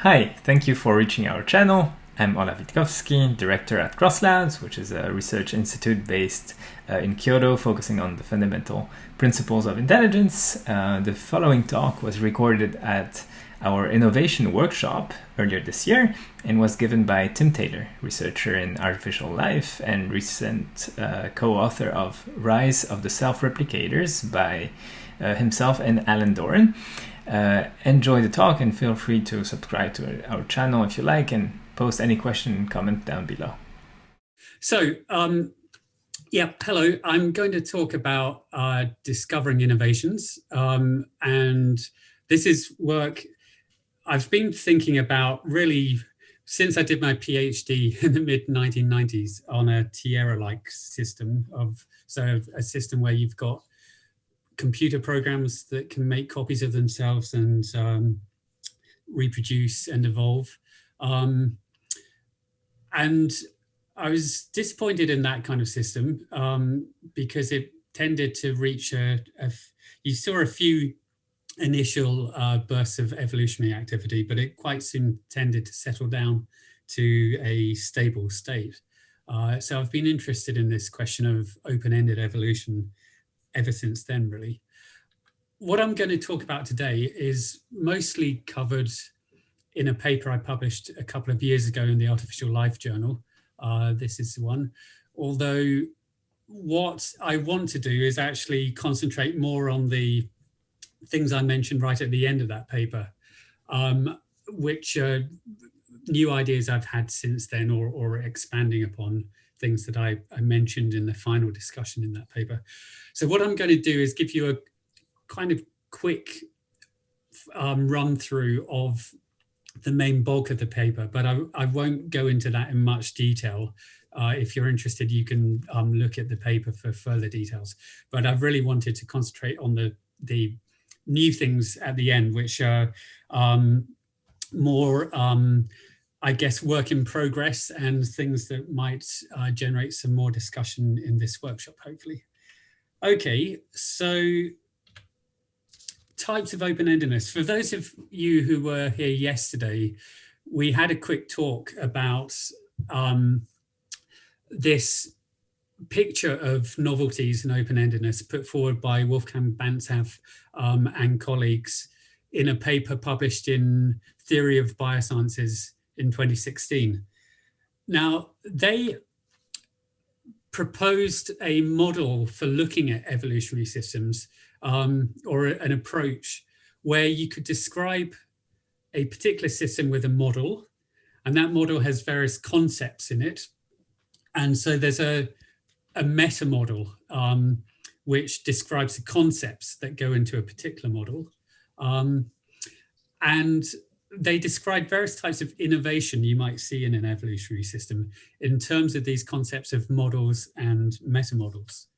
Hi, thank you for reaching our channel. I'm Olaf Witkowski, director at CrossLabs, which is a research institute based in Kyoto, focusing on the fundamental principles of intelligence. The following talk was recorded at our innovation workshop earlier this year and was given by Tim Taylor, researcher in artificial life and recent co-author of Rise of the Self-Replicators by himself and Alan Doran. Enjoy the talk and feel free to subscribe to our channel if you like, and post any question and comment down below. So, hello. I'm going to talk about discovering innovations. And this is work I've been thinking about really since I did my PhD in the mid-1990s on a Tierra-like system a system where you've got computer programs that can make copies of themselves and reproduce and evolve. And I was disappointed in that kind of system because it tended to reach you saw a few initial bursts of evolutionary activity, but it quite soon tended to settle down to a stable state. So I've been interested in this question of open-ended evolution ever since then, really. What I'm going to talk about today is mostly covered in a paper I published a couple of years ago in the Artificial Life Journal. This is the one. Although what I want to do is actually concentrate more on the things I mentioned right at the end of that paper, which are new ideas I've had since then, or expanding upon things that I mentioned in the final discussion in that paper. So what I'm going to do is give you a kind of quick run through of the main bulk of the paper, but I won't go into that in much detail. If you're interested, you can look at the paper for further details. But I've really wanted to concentrate on the new things at the end, which are more I guess, work in progress and things that might generate some more discussion in this workshop, hopefully. Okay, so types of open-endedness. For those of you who were here yesterday, we had a quick talk about this picture of novelties and open-endedness put forward by Wolfgang Banzhaf and colleagues in a paper published in Theory of Biosciences in 2016. Now, they proposed a model for looking at evolutionary systems, or an approach where you could describe a particular system with a model, and that model has various concepts in it. And so there's a meta model, which describes the concepts that go into a particular model. And they describe various types of innovation you might see in an evolutionary system in terms of these concepts of models and metamodels.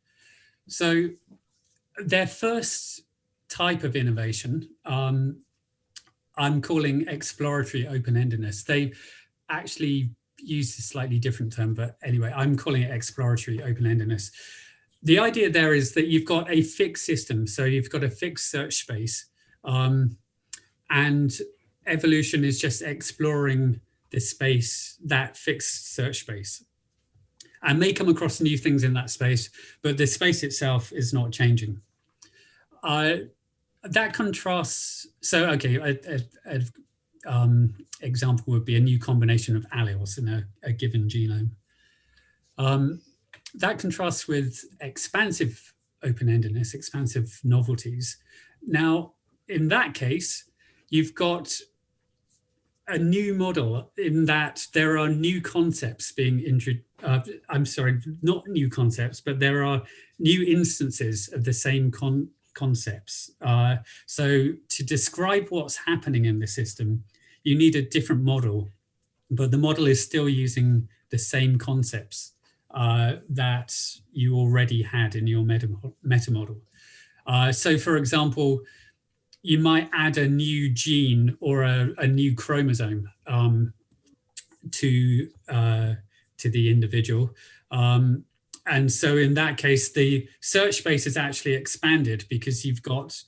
So their first type of innovation, I'm calling exploratory open-endedness. They actually use a slightly different term, but anyway, I'm calling it exploratory open-endedness. The idea there is that you've got a fixed system. So you've got a fixed search space, and evolution is just exploring the space, that fixed search space, and may come across new things in that space, but the space itself is not changing. That contrasts, so okay, example would be a new combination of alleles in a given genome. That contrasts with expansive open-endedness, expansive novelties. Now, in that case, you've got a new model in that there are new concepts being introduced. I'm sorry, not new concepts, but there are new instances of the same concepts. So to describe what's happening in the system, you need a different model, but the model is still using the same concepts that you already had in your meta model. So for example, you might add a new gene or a new chromosome to the individual. And so in that case, the search space is actually expanded because you've got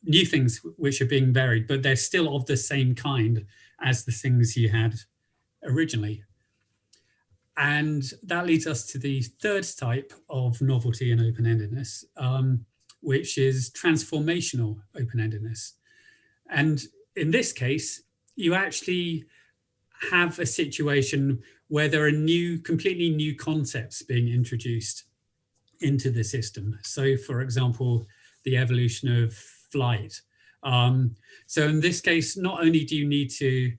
new things which are being varied, but they're still of the same kind as the things you had originally. And that leads us to the third type of novelty and open-endedness, which is transformational open-endedness. And in this case, you actually have a situation where there are completely new concepts being introduced into the system. So, for example, the evolution of flight. So in this case, not only do you need to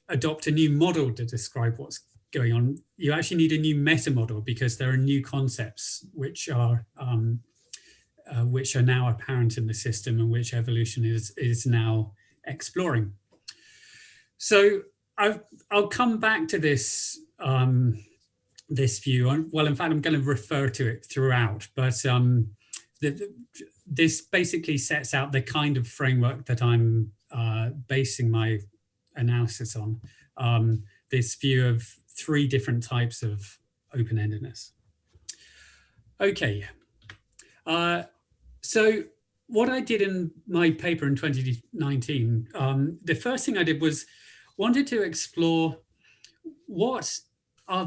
adopt a new model to describe what's going on, you actually need a new meta model because there are new concepts which are now apparent in the system and which evolution is now exploring. So I'll come back to this this view. Well, in fact, I'm going to refer to it throughout, but this basically sets out the kind of framework that I'm basing my analysis on. This view of three different types of open-endedness. Okay. So what I did in my paper in 2019, the first thing I did was wanted to explore what are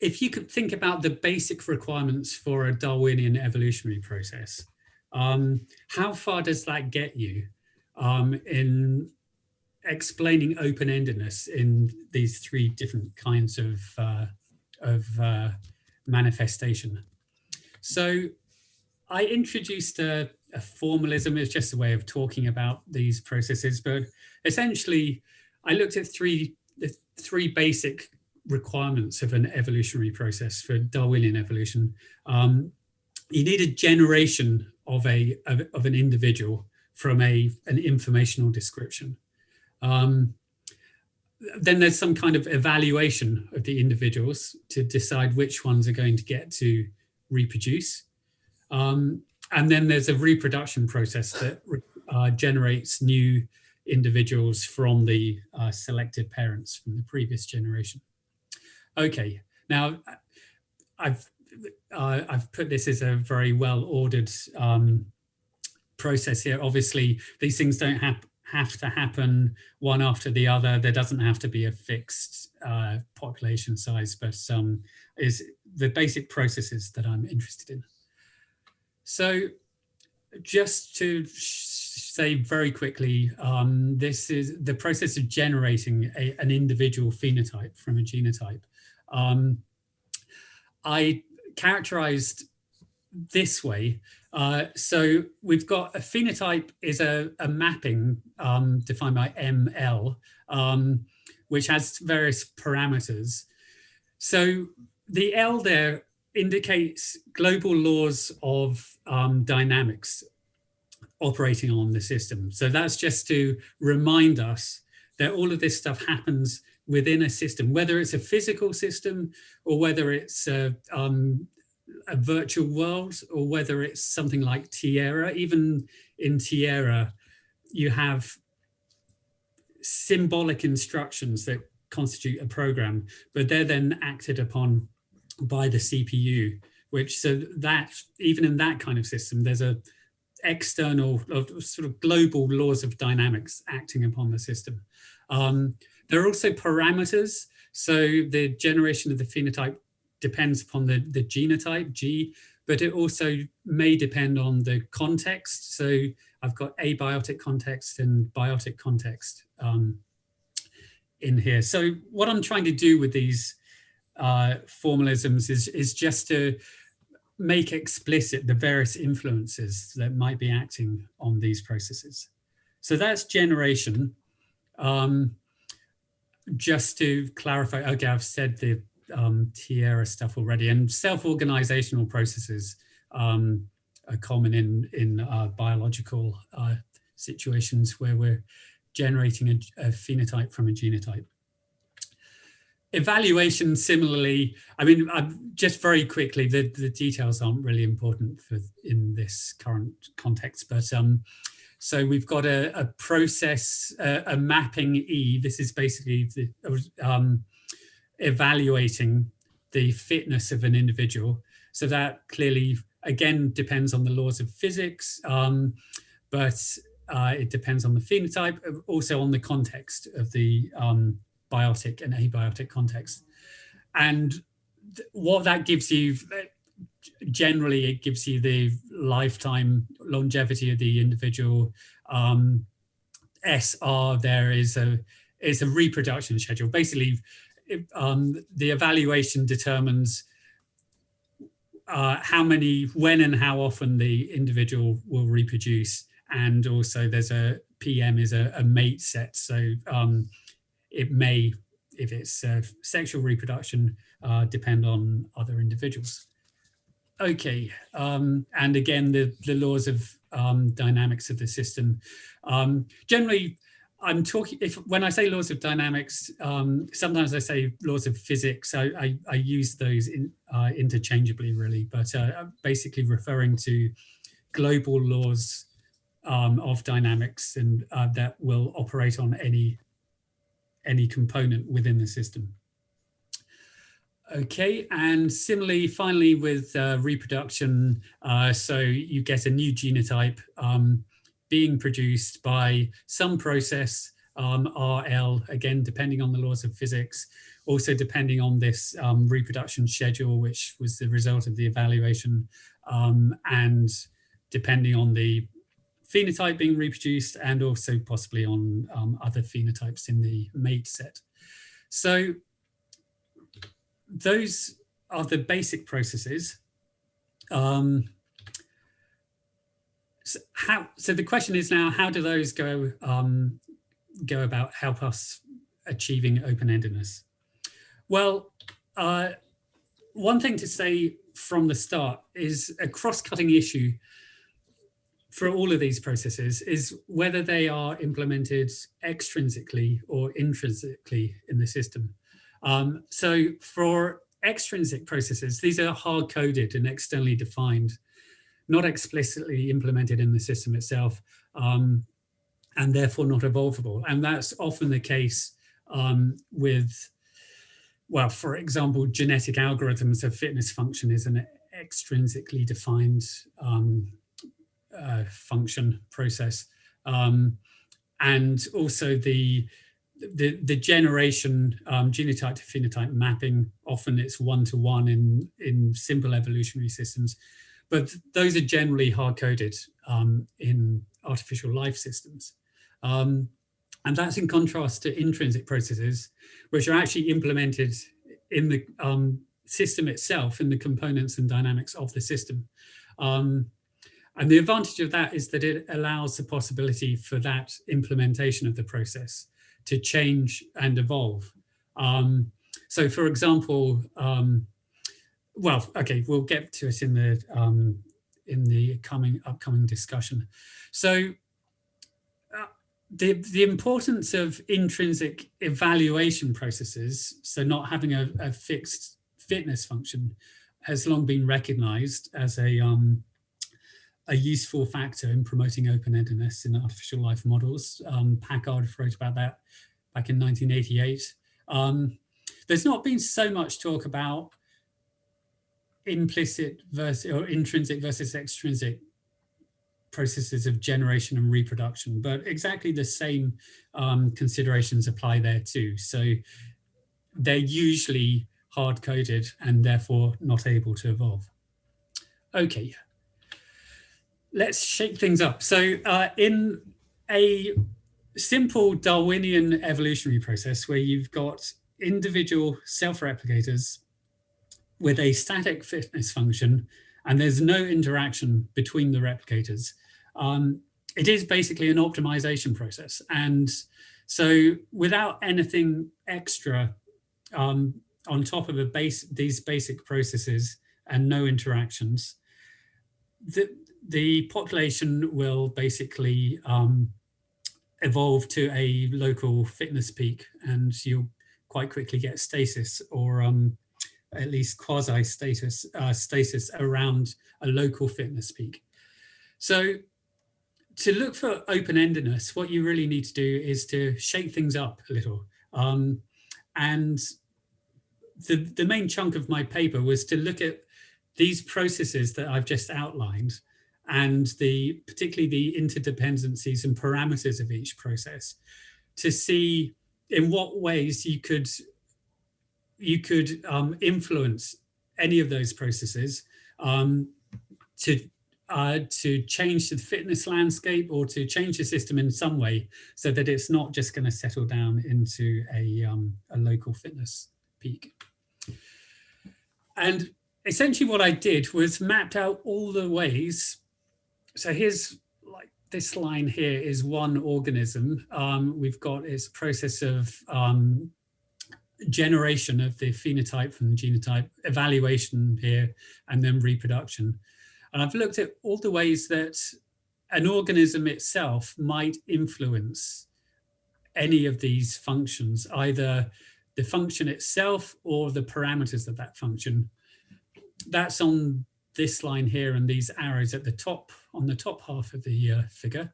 if you could think about the basic requirements for a Darwinian evolutionary process, how far does that get you in explaining open-endedness in these three different kinds of manifestation? So I introduced a formalism. It's just a way of talking about these processes, but essentially I looked at the three basic requirements of an evolutionary process for Darwinian evolution. You need a generation of an individual from an informational description. Then there's some kind of evaluation of the individuals to decide which ones are going to get to reproduce. And then there's a reproduction process that generates new individuals from the selected parents from the previous generation. Okay, now I've put this as a very well-ordered process here. Obviously, these things don't have to happen one after the other. There doesn't have to be a fixed population size, but is the basic processes that I'm interested in. So just to say very quickly, this is the process of generating an individual phenotype from a genotype. I characterized this way. So we've got a phenotype is a mapping defined by ML, which has various parameters. So the L there indicates global laws of dynamics operating on the system. So that's just to remind us that all of this stuff happens within a system, whether it's a physical system or whether it's a virtual world or whether it's something like Tierra. Even in Tierra, you have symbolic instructions that constitute a program, but they're then acted upon by the CPU, which so that even in that kind of system, there's a external sort of global laws of dynamics acting upon the system. There are also parameters. So the generation of the phenotype depends upon the genotype, G, but it also may depend on the context. So I've got abiotic context and biotic context in here. So what I'm trying to do with these formalisms is just to make explicit the various influences that might be acting on these processes. So that's generation. Just to clarify, okay, I've said the Tierra stuff already, and self-organizational processes are common in biological situations where we're generating a phenotype from a genotype. Evaluation, similarly, I mean, just very quickly, the details aren't really important in this current context, but so we've got a process, a mapping E. This is basically evaluating the fitness of an individual. So that clearly, again, depends on the laws of physics, but it depends on the phenotype, also on the context of the biotic and abiotic context. And what that gives you, generally, it gives you the lifetime longevity of the individual. SR there is a reproduction schedule. Basically, the evaluation determines how many, when and how often the individual will reproduce. And also there's a PM is a mate set. So it may, if it's sexual reproduction, depend on other individuals. Okay, and again, the laws of dynamics of the system. Generally, I'm talking, when I say laws of dynamics, sometimes I say laws of physics. I use those interchangeably, really, but basically referring to global laws of dynamics and that will operate on any component within the system. Okay, and similarly, finally, with reproduction, so you get a new genotype being produced by some process, RL, again, depending on the laws of physics, also depending on this reproduction schedule, which was the result of the evaluation, and depending on the phenotype being reproduced, and also possibly on other phenotypes in the mate set. So those are the basic processes. So the question is now, how do those go about help us achieving open-endedness? Well, one thing to say from the start is a cross-cutting issue for all of these processes is whether they are implemented extrinsically or intrinsically in the system. So for extrinsic processes, these are hard-coded and externally defined, not explicitly implemented in the system itself, and therefore not evolvable. And that's often the case with, well, for example, genetic algorithms of fitness function is an extrinsically defined function process. And also the generation genotype to phenotype mapping, often it's one-to-one in simple evolutionary systems, but those are generally hard-coded in artificial life systems. And that's in contrast to intrinsic processes, which are actually implemented in the system itself, in the components and dynamics of the system. And the advantage of that is that it allows the possibility for that implementation of the process to change and evolve. So for example, well, okay, we'll get to it in the upcoming discussion. So the importance of intrinsic evaluation processes, so not having a fixed fitness function, has long been recognized as a useful factor in promoting open-endedness in artificial life models. Packard wrote about that back in 1988. There's not been so much talk about implicit versus or intrinsic versus extrinsic processes of generation and reproduction, but exactly the same considerations apply there too. So they're usually hard-coded and therefore not able to evolve. Okay. Let's shake things up. So in a simple Darwinian evolutionary process where you've got individual self-replicators with a static fitness function and there's no interaction between the replicators, it is basically an optimization process. And so without anything extra on top of these basic processes and no interactions, the population will basically evolve to a local fitness peak, and you'll quite quickly get stasis, or at least quasi-stasis stasis around a local fitness peak. So to look for open-endedness, what you really need to do is to shake things up a little. And the main chunk of my paper was to look at these processes that I've just outlined and particularly the interdependencies and parameters of each process, to see in what ways you could influence any of those processes to change the fitness landscape or to change the system in some way, so that it's not just going to settle down into a local fitness peak. And essentially what I did was mapped out all the ways. So here's, like, this line here is one organism. We've got its process of generation of the phenotype from the genotype, evaluation here, and then reproduction. And I've looked at all the ways that an organism itself might influence any of these functions, either the function itself or the parameters of that function. That's on this line here and these arrows at the top, on the top half of the figure.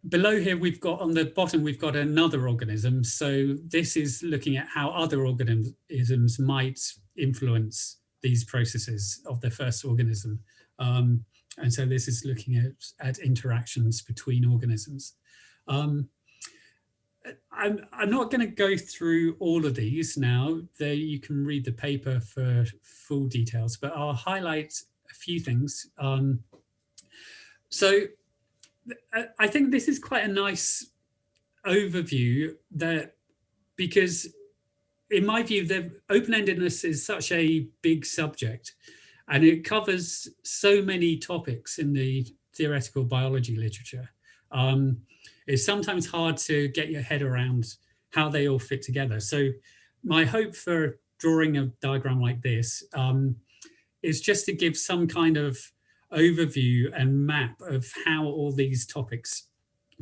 Below here, we've got, on the bottom, we've got another organism. So this is looking at how other organisms might influence these processes of the first organism. And so this is looking at interactions between organisms. I'm not going to go through all of these now. You can read the paper for full details, but I'll highlight a few things. So I think this is quite a nice overview, that because in my view, the open-endedness is such a big subject, and it covers so many topics in the theoretical biology literature. It's sometimes hard to get your head around how they all fit together. So my hope for drawing a diagram like this is just to give some kind of overview and map of how all these topics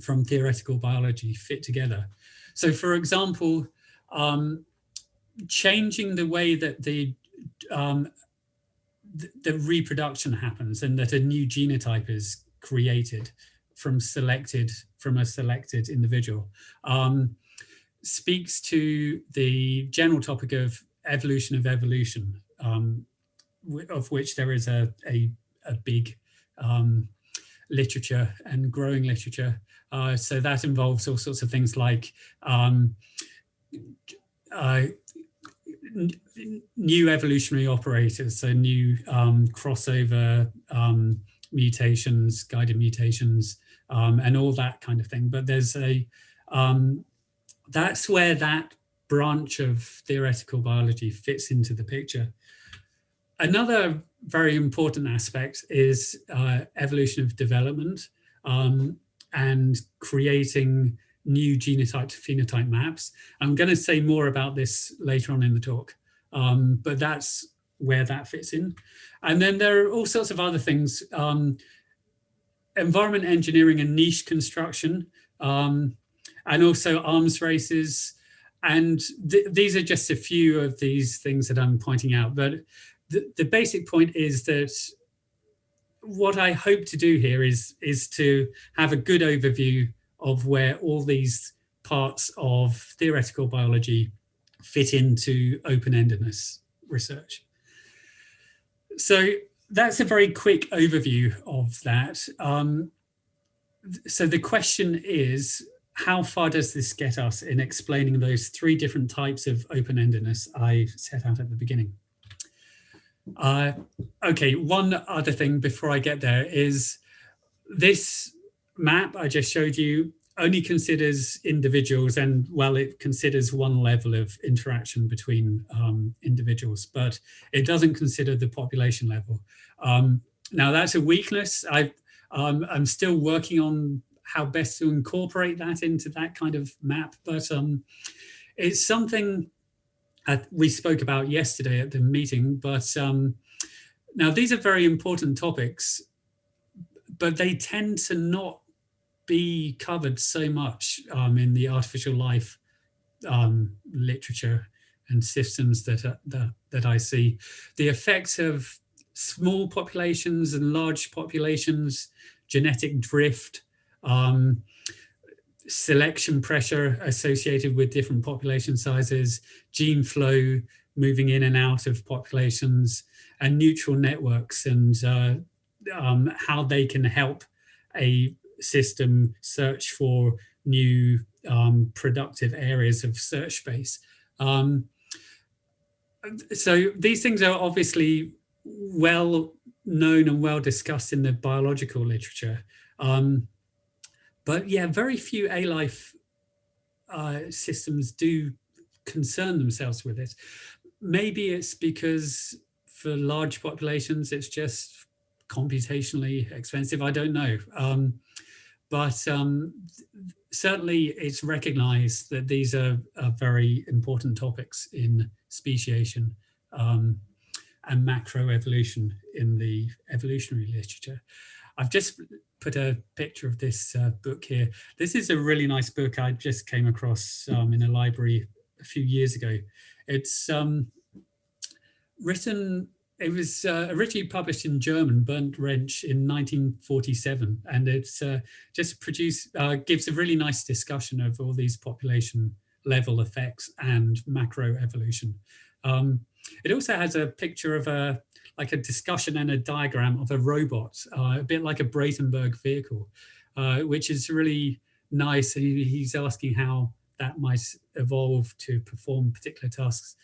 from theoretical biology fit together. So for example, changing the way that the reproduction happens and that a new genotype is created from a selected individual speaks to the general topic of evolution of evolution, of which there is a big literature and growing literature. So that involves all sorts of things like new evolutionary operators, so new crossover mutations, guided mutations, and all that kind of thing. But there's that's where that branch of theoretical biology fits into the picture. Another very important aspect is evolution of development and creating new genotype to phenotype maps. I'm going to say more about this later on in the talk, but that's where that fits in. And then there are all sorts of other things, environment engineering and niche construction, and also arms races. And these are just a few of these things that I'm pointing out. But the basic point is that what I hope to do here is to have a good overview of where all these parts of theoretical biology fit into open-endedness research. So that's a very quick overview of that. So the question is, how far does this get us in explaining those three different types of open-endedness I set out at the beginning? Okay, one other thing before I get there is this map I just showed you only considers individuals, and well, it considers one level of interaction between individuals, but it doesn't consider the population level. Now that's a weakness. I'm still working on how best to incorporate that into that kind of map, but it's something we spoke about yesterday at the meeting. But now these are very important topics, but they tend to not be covered so much in the artificial life literature and systems that I see. The effects of small populations and large populations, genetic drift, selection pressure associated with different population sizes, gene flow moving in and out of populations, and neutral networks and how they can help a system search for new productive areas of search space. So these things are obviously well known and well discussed in the biological literature. But yeah, very few A-life systems do concern themselves with it. Maybe it's because for large populations, it's just computationally expensive. I don't know. But certainly it's recognized that these are very important topics in speciation and macroevolution in the evolutionary literature. I've just put a picture of this book here. This is a really nice book I just came across in a library a few years ago. It's written, it was originally published in German, Bernd Rensch, in 1947. And it's just produced, gives a really nice discussion of all these population level effects and macroevolution. It also has a picture of a discussion and a diagram of a robot, a bit like a Breitenberg vehicle, which is really nice. He's asking how that might evolve to perform particular tasks.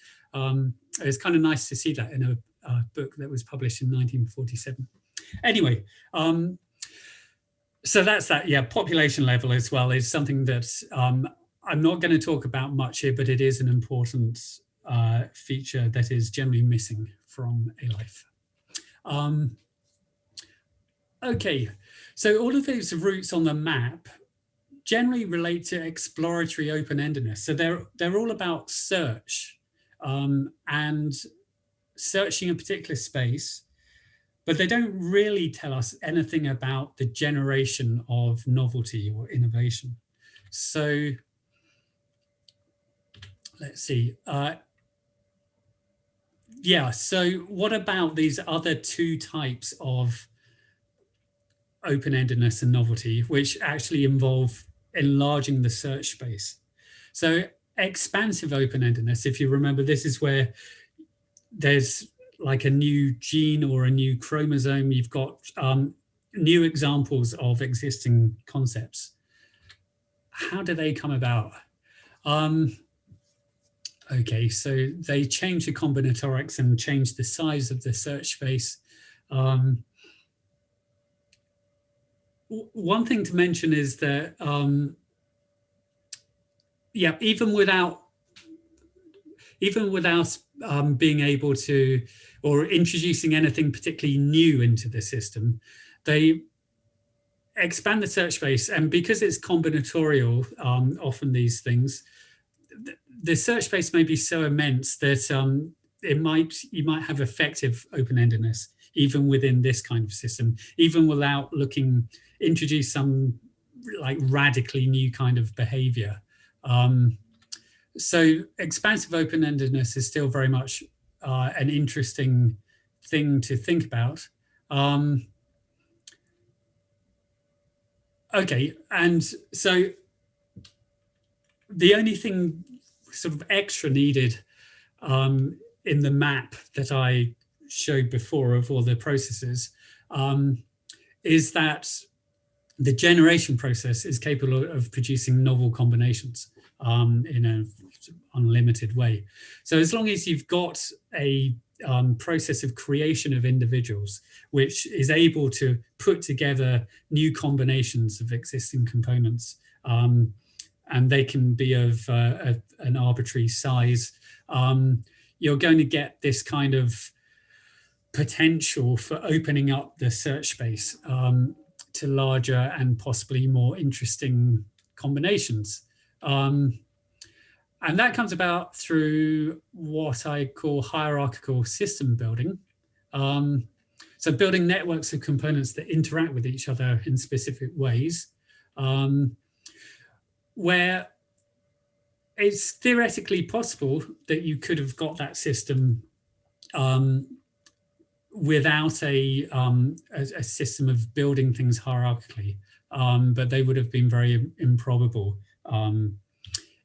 It's kind of nice to see that in a book that was published in 1947. Anyway, so that's that. Yeah, population level as well is something that I'm not going to talk about much here, but it is an important feature that is generally missing from A-life. Okay, so all of those routes on the map generally relate to exploratory open-endedness. So they're all about search and searching a particular space, but they don't really tell us anything about the generation of novelty or innovation. So let's see. Yeah, so what about these other two types of open-endedness and novelty, which actually involve enlarging the search space? So expansive open-endedness, if you remember, this is where there's like a new gene or a new chromosome. You've got new examples of existing concepts. How do they come about? Okay, so they change the combinatorics and change the size of the search space. One thing to mention is that, yeah, even without being able to, or introducing anything particularly new into the system, they expand the search space. And because it's combinatorial, often these things, the search space may be so immense that you might have effective open-endedness even within this kind of system, even without introduce some like radically new kind of behavior. So expansive open-endedness is still very much an interesting thing to think about. Okay, and so the only thing sort of extra needed in the map that I showed before of all the processes is that the generation process is capable of producing novel combinations in an unlimited way. So as long as you've got a process of creation of individuals, which is able to put together new combinations of existing components, and they can be of an arbitrary size, you're going to get this kind of potential for opening up the search space to larger and possibly more interesting combinations. And that comes about through what I call hierarchical system building. So building networks of components that interact with each other in specific ways, where it's theoretically possible that you could have got that system without a system of building things hierarchically, but they would have been very improbable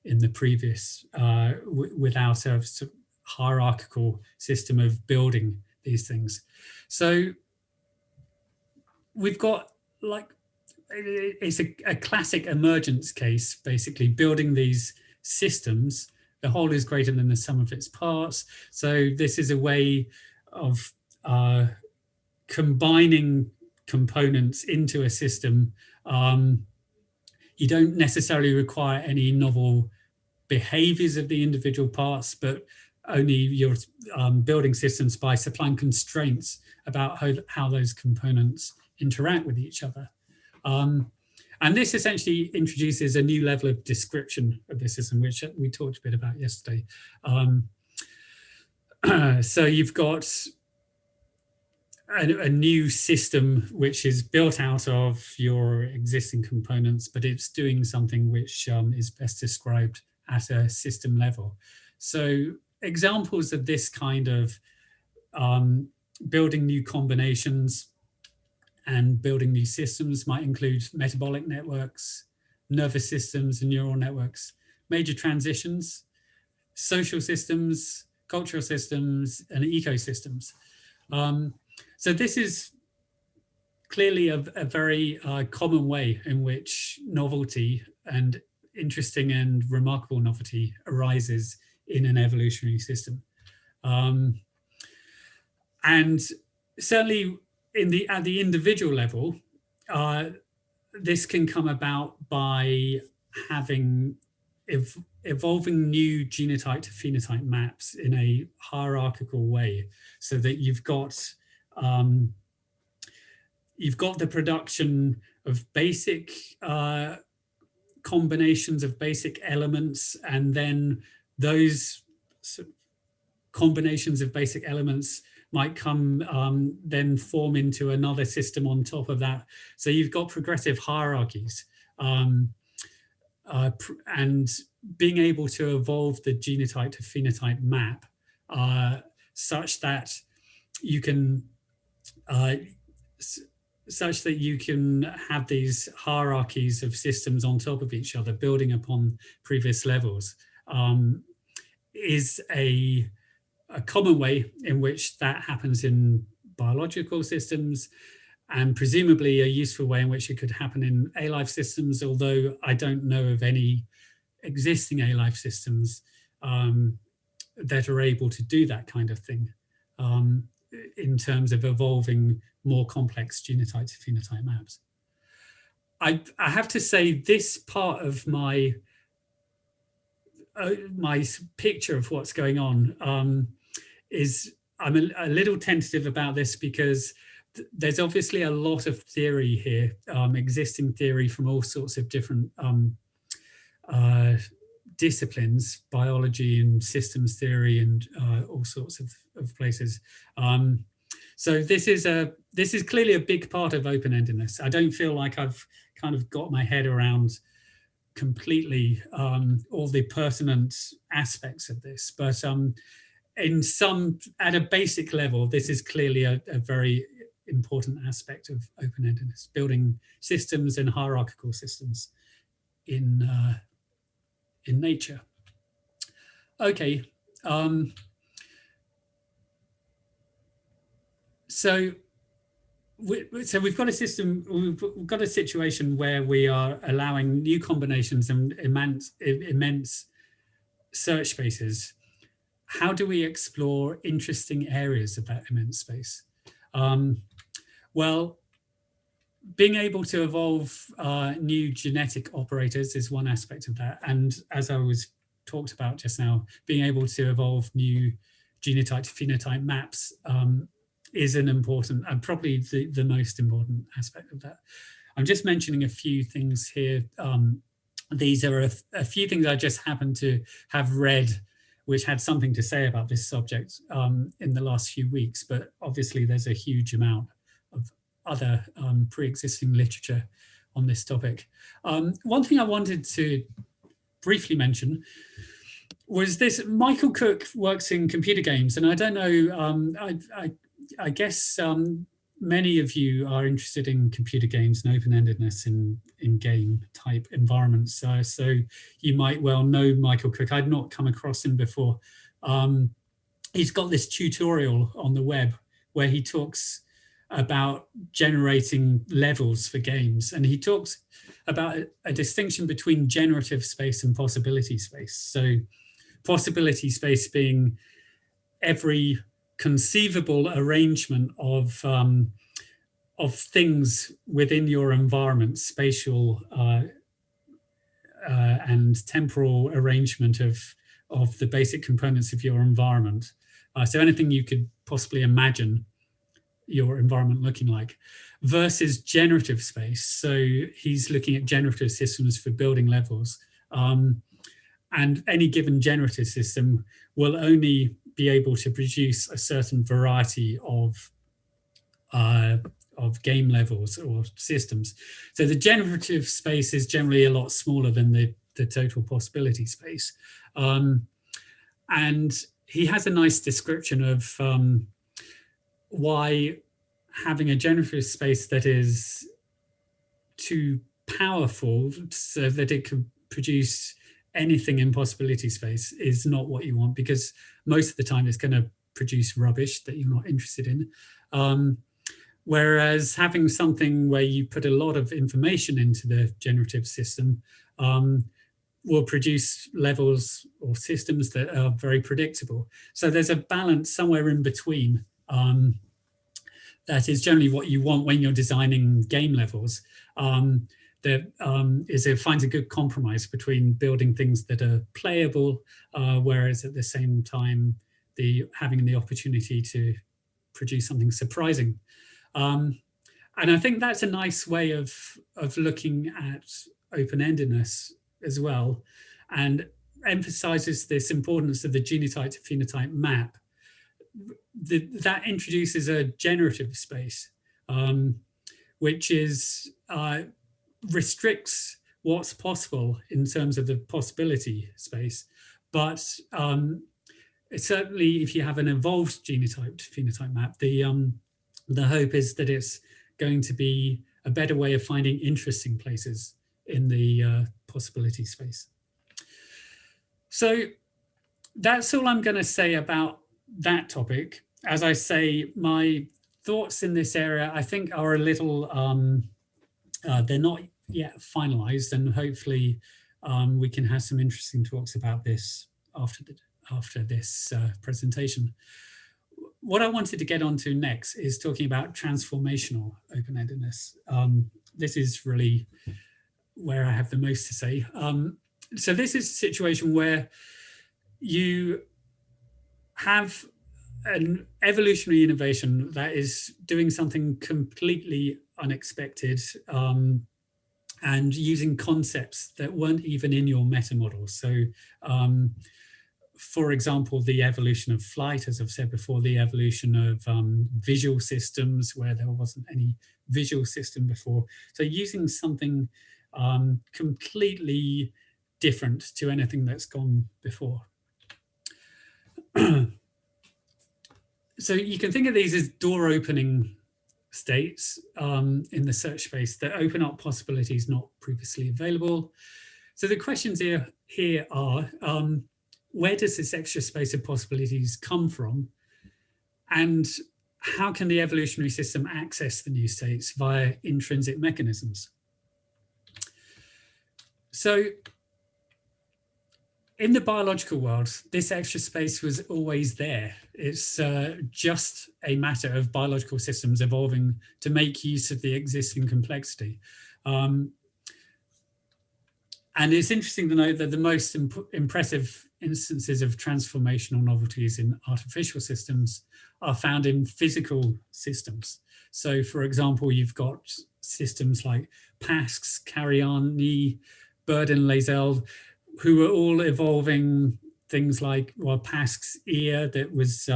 in the previous, without a sort of hierarchical system of building these things. So we've got like, it's a classic emergence case, basically building these systems. The whole is greater than the sum of its parts. So this is a way of combining components into a system. You don't necessarily require any novel behaviors of the individual parts, but only you're building systems by supplying constraints about how those components interact with each other. And this essentially introduces a new level of description of the system, which we talked a bit about yesterday. So you've got a new system which is built out of your existing components, but it's doing something which is best described at a system level. So examples of this kind of building new combinations and building new systems might include metabolic networks, nervous systems and neural networks, major transitions, social systems, cultural systems, and ecosystems. So this is clearly a very common way in which novelty and interesting and remarkable novelty arises in an evolutionary system. And certainly at the individual level, this can come about by having evolving new genotype to phenotype maps in a hierarchical way, so that you've got the production of basic combinations of basic elements, and then those combinations of basic elements might come then form into another system on top of that. So you've got progressive hierarchies, and being able to evolve the genotype to phenotype map such that you can have these hierarchies of systems on top of each other, building upon previous levels, is a common way in which that happens in biological systems, and presumably a useful way in which it could happen in A-life systems, although I don't know of any existing A-life systems that are able to do that kind of thing in terms of evolving more complex genotype to phenotype maps. I have to say, this part of my picture of what's going on is, I'm a little tentative about this, because there's obviously a lot of theory here, existing theory from all sorts of different disciplines, biology and systems theory, and all sorts of places. So this is clearly a big part of open-endedness. I don't feel like I've kind of got my head around completely all the pertinent aspects of this, but at a basic level, this is clearly a very important aspect of open-endedness, building systems and hierarchical systems in nature. Okay, so we've got a system, we've got a situation where we are allowing new combinations and immense search spaces. How do we explore interesting areas of that immense space? Well, being able to evolve new genetic operators is one aspect of that. And as I was talked about just now, being able to evolve new genotype to phenotype maps is an important, and probably the most important aspect of that. I'm just mentioning a few things here. These are a few things I just happened to have read which had something to say about this subject in the last few weeks, but obviously there's a huge amount of other pre-existing literature on this topic. One thing I wanted to briefly mention was this. Michael Cook works in computer games, and I don't know, I guess many of you are interested in computer games and open-endedness in game type environments. So you might well know Michael Cook. I'd not come across him before. He's got this tutorial on the web where he talks about generating levels for games. And he talks about a distinction between generative space and possibility space. So possibility space being every conceivable arrangement of things within your environment, spatial and temporal arrangement of the basic components of your environment. So anything you could possibly imagine your environment looking like, versus generative space. So he's looking at generative systems for building levels. And any given generative system will only be able to produce a certain variety of game levels or systems. So the generative space is generally a lot smaller than the total possibility space. And he has a nice description of why having a generative space that is too powerful so that it can produce anything in possibility space is not what you want, because most of the time it's going to produce rubbish that you're not interested in. Whereas having something where you put a lot of information into the generative system will produce levels or systems that are very predictable. So there's a balance somewhere in between. That is generally what you want when you're designing game levels. It finds a good compromise between building things that are playable, whereas at the same time, having the opportunity to produce something surprising. And I think that's a nice way of looking at open-endedness as well, and emphasizes this importance of the genotype to phenotype map. That introduces a generative space, which restricts what's possible in terms of the possibility space. But certainly, if you have an evolved genotype to phenotype map, the hope is that it's going to be a better way of finding interesting places in the possibility space. So that's all I'm going to say about that topic. As I say, my thoughts in this area, I think, are a little, they're not yet finalized, and hopefully we can have some interesting talks about this after this presentation. What I wanted to get onto next is talking about transformational open-endedness. This is really where I have the most to say. So this is a situation where you have an evolutionary innovation that is doing something completely unexpected and using concepts that weren't even in your metamodels. So for example, the evolution of flight, as I've said before, the evolution of visual systems where there wasn't any visual system before. So using something completely different to anything that's gone before. So you can think of these as door opening states in the search space that open up possibilities not previously available. So the questions here are, where does this extra space of possibilities come from? And how can the evolutionary system access the new states via intrinsic mechanisms? So in the biological world, this extra space was always there. It's just a matter of biological systems evolving to make use of the existing complexity. And it's interesting to note that the most impressive instances of transformational novelties in artificial systems are found in physical systems. So for example, you've got systems like Pasques, Cariani, Bird and Lazel, who were all evolving things like, well, Pasque's ear that was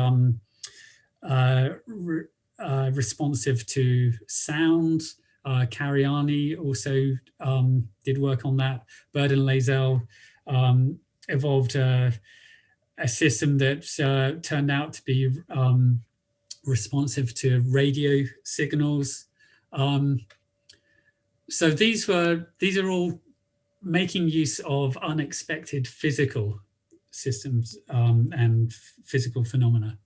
responsive to sound. Cariani also did work on that. Bird and Lazel evolved a system that turned out to be responsive to radio signals. So these are all making use of unexpected physical systems and physical phenomena.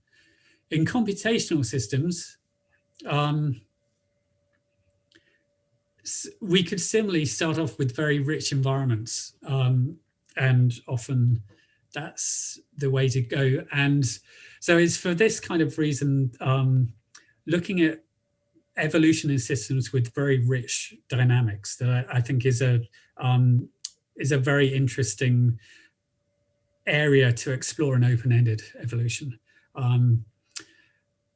In computational systems, we could similarly start off with very rich environments, and often that's the way to go. And so it's for this kind of reason, looking at evolution in systems with very rich dynamics that I think is a very interesting area to explore in open-ended evolution.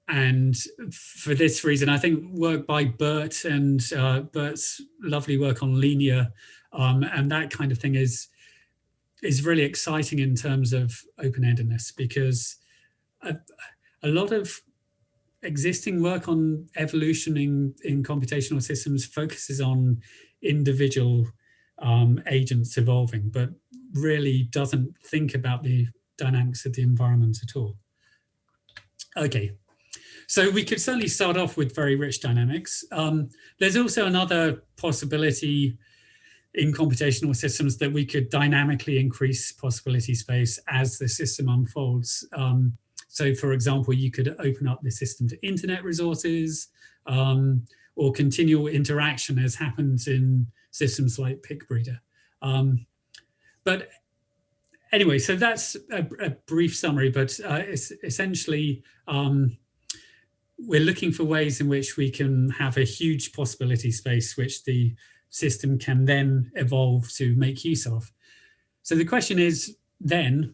And for this reason, I think work by Bert and Bert's lovely work on linear and that kind of thing is really exciting in terms of open-endedness, because a lot of existing work on evolution in computational systems focuses on individual agents evolving, but really doesn't think about the dynamics of the environment at all. Okay. So we could certainly start off with very rich dynamics. There's also another possibility in computational systems that we could dynamically increase possibility space as the system unfolds. So for example, you could open up the system to internet resources or continual interaction, as happens in systems like PickBreeder. But anyway, so that's a brief summary, but it's essentially, we're looking for ways in which we can have a huge possibility space, which the system can then evolve to make use of. So the question is then,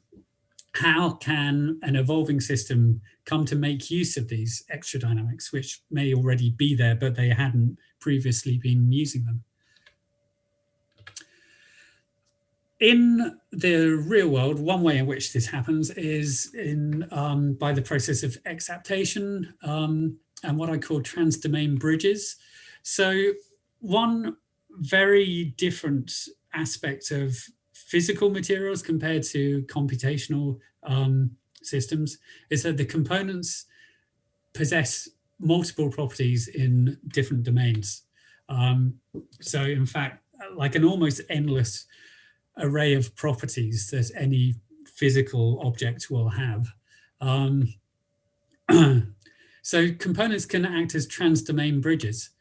how can an evolving system come to make use of these extra dynamics, which may already be there, but they hadn't previously been using them? In the real world, one way in which this happens is by the process of exaptation and what I call transdomain bridges. So one very different aspect of physical materials compared to computational systems is that the components possess multiple properties in different domains. So in fact, like an almost endless array of properties that any physical object will have. So components can act as transdomain bridges.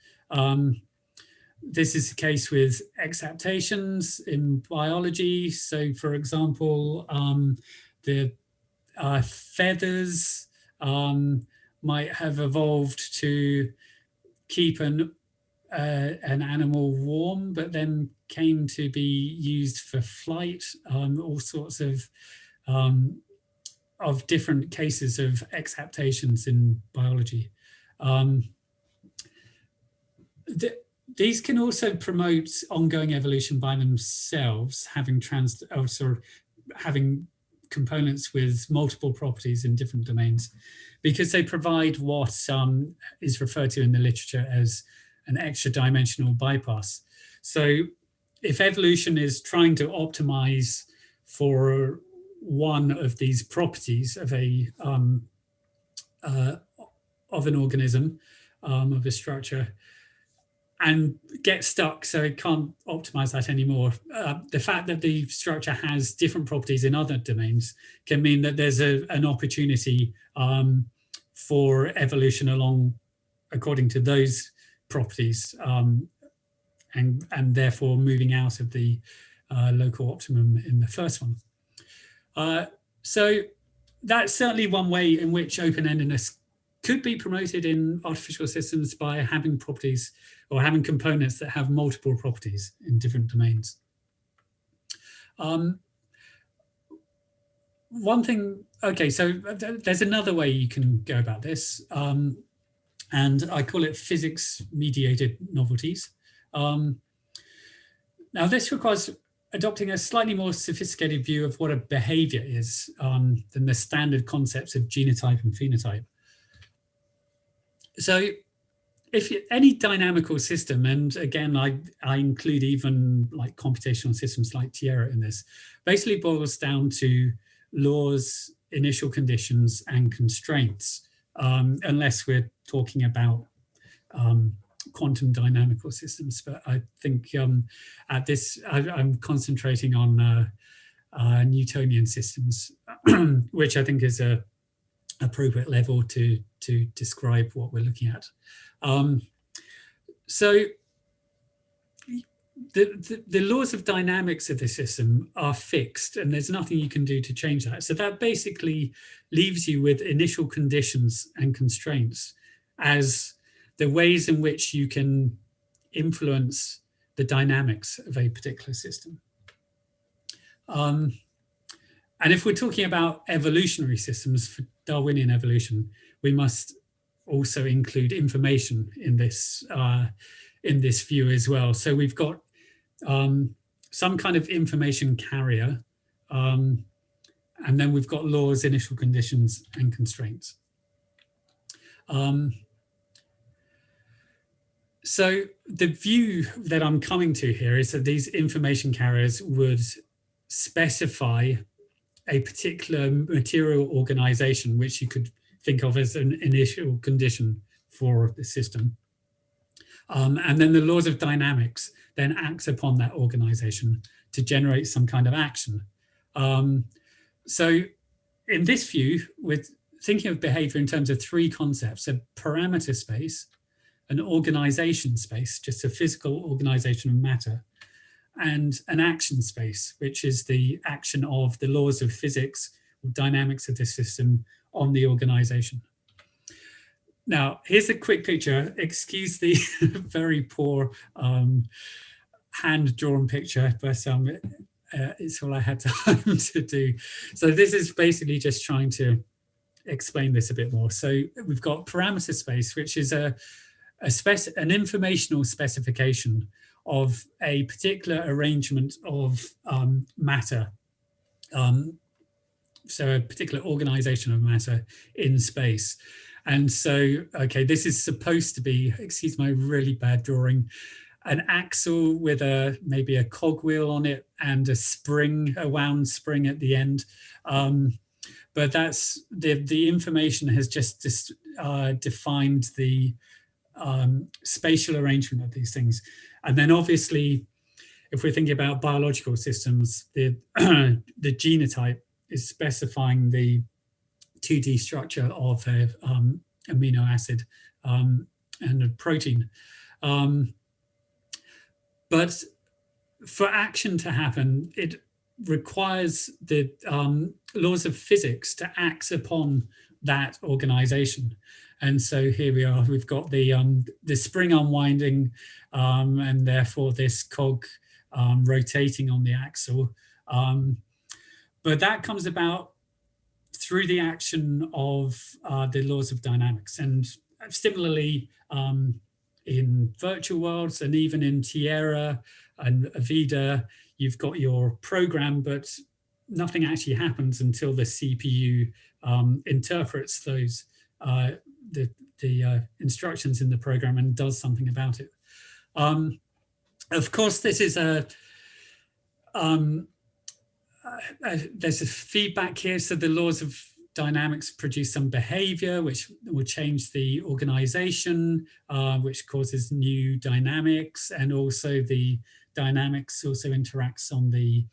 This is the case with exaptations in biology. So for example, the feathers might have evolved to keep an animal warm, but then came to be used for flight. All sorts of different cases of exaptations in biology. These can also promote ongoing evolution by themselves, having having components with multiple properties in different domains, because they provide what is referred to in the literature as an extra dimensional bypass. So if evolution is trying to optimize for one of these properties of an organism, of a structure, and get stuck, so it can't optimize that anymore, the fact that the structure has different properties in other domains can mean that there's an opportunity for evolution along according to those properties, and therefore moving out of the local optimum in the first one. So that's certainly one way in which open-endedness could be promoted in artificial systems, by having properties or having components that have multiple properties in different domains. One thing, okay, so there's another way you can go about this, and I call it physics-mediated novelties. Now, this requires adopting a slightly more sophisticated view of what a behavior is than the standard concepts of genotype and phenotype. So if any dynamical system, and again, I include even like computational systems like Tierra in this, basically boils down to laws, initial conditions, and constraints, unless we're talking about quantum dynamical systems. But I think at this, I'm concentrating on Newtonian systems, which I think is a appropriate level to describe what we're looking at. So the laws of dynamics of the system are fixed, and there's nothing you can do to change that. So that basically leaves you with initial conditions and constraints as the ways in which you can influence the dynamics of a particular system. And if we're talking about evolutionary systems for Darwinian evolution, we must also include information in this view as well. So we've got some kind of information carrier, and then we've got laws, initial conditions, and constraints. So the view that I'm coming to here is that these information carriers would specify a particular material organization, which you could think of as an initial condition for the system. And then the laws of dynamics then act upon that organization to generate some kind of action. So in this view, we're thinking of behavior in terms of three concepts: a parameter space, an organization space, just a physical organization of matter, and an action space, which is the action of the laws of physics or dynamics of the system on the organization. Now, here's a quick picture. Excuse the very poor hand-drawn picture, but it's all I had time to do. So this is basically just trying to explain this a bit more. So we've got parameter space, which is an informational specification of a particular arrangement of matter. So a particular organization of matter in space. And so, okay, this is supposed to be, excuse my really bad drawing, an axle with maybe a cogwheel on it and a spring, a wound spring at the end. But that's the information has just defined the spatial arrangement of these things. And then obviously, if we're thinking about biological systems, the genotype is specifying the 2D structure of a amino acid and a protein. But for action to happen, it requires the laws of physics to act upon that organization. And so here we are, we've got the spring unwinding and therefore this cog rotating on the axle. But that comes about through the action of the laws of dynamics. And similarly, in virtual worlds and even in Tierra and Avida, you've got your program, but nothing actually happens until the CPU interprets those the instructions in the program and does something about it. Of course, this is there's a feedback here. So the laws of dynamics produce some behavior which will change the organization, which causes new dynamics, and also the dynamics also interacts on the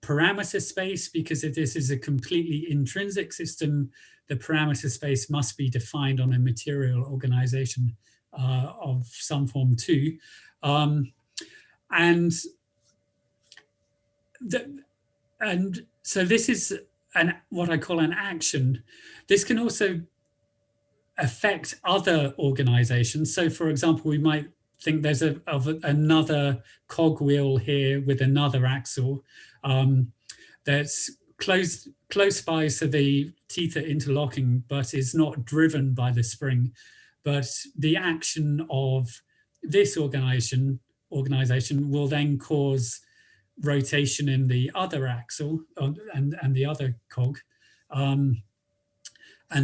parameter space, because if this is a completely intrinsic system, the parameter space must be defined on a material organization of some form too. And so this is what I call an action. This can also affect other organizations. So for example, we might think there's another cogwheel here with another axle that's close by, so the teeth are interlocking, but is not driven by the spring. But the action of this organization will then cause rotation in the other axle and the other cog. And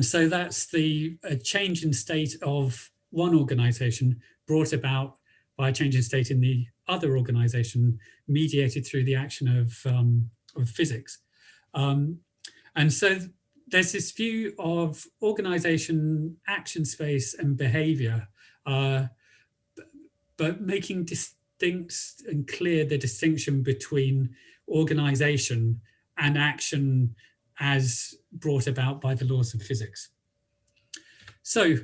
so that's the change in state of one organization brought about by a change in state in the other organization, mediated through the action of physics. And so there's this view of organization, action space, and behavior, but making distinct and clear the distinction between organization and action as brought about by the laws of physics. So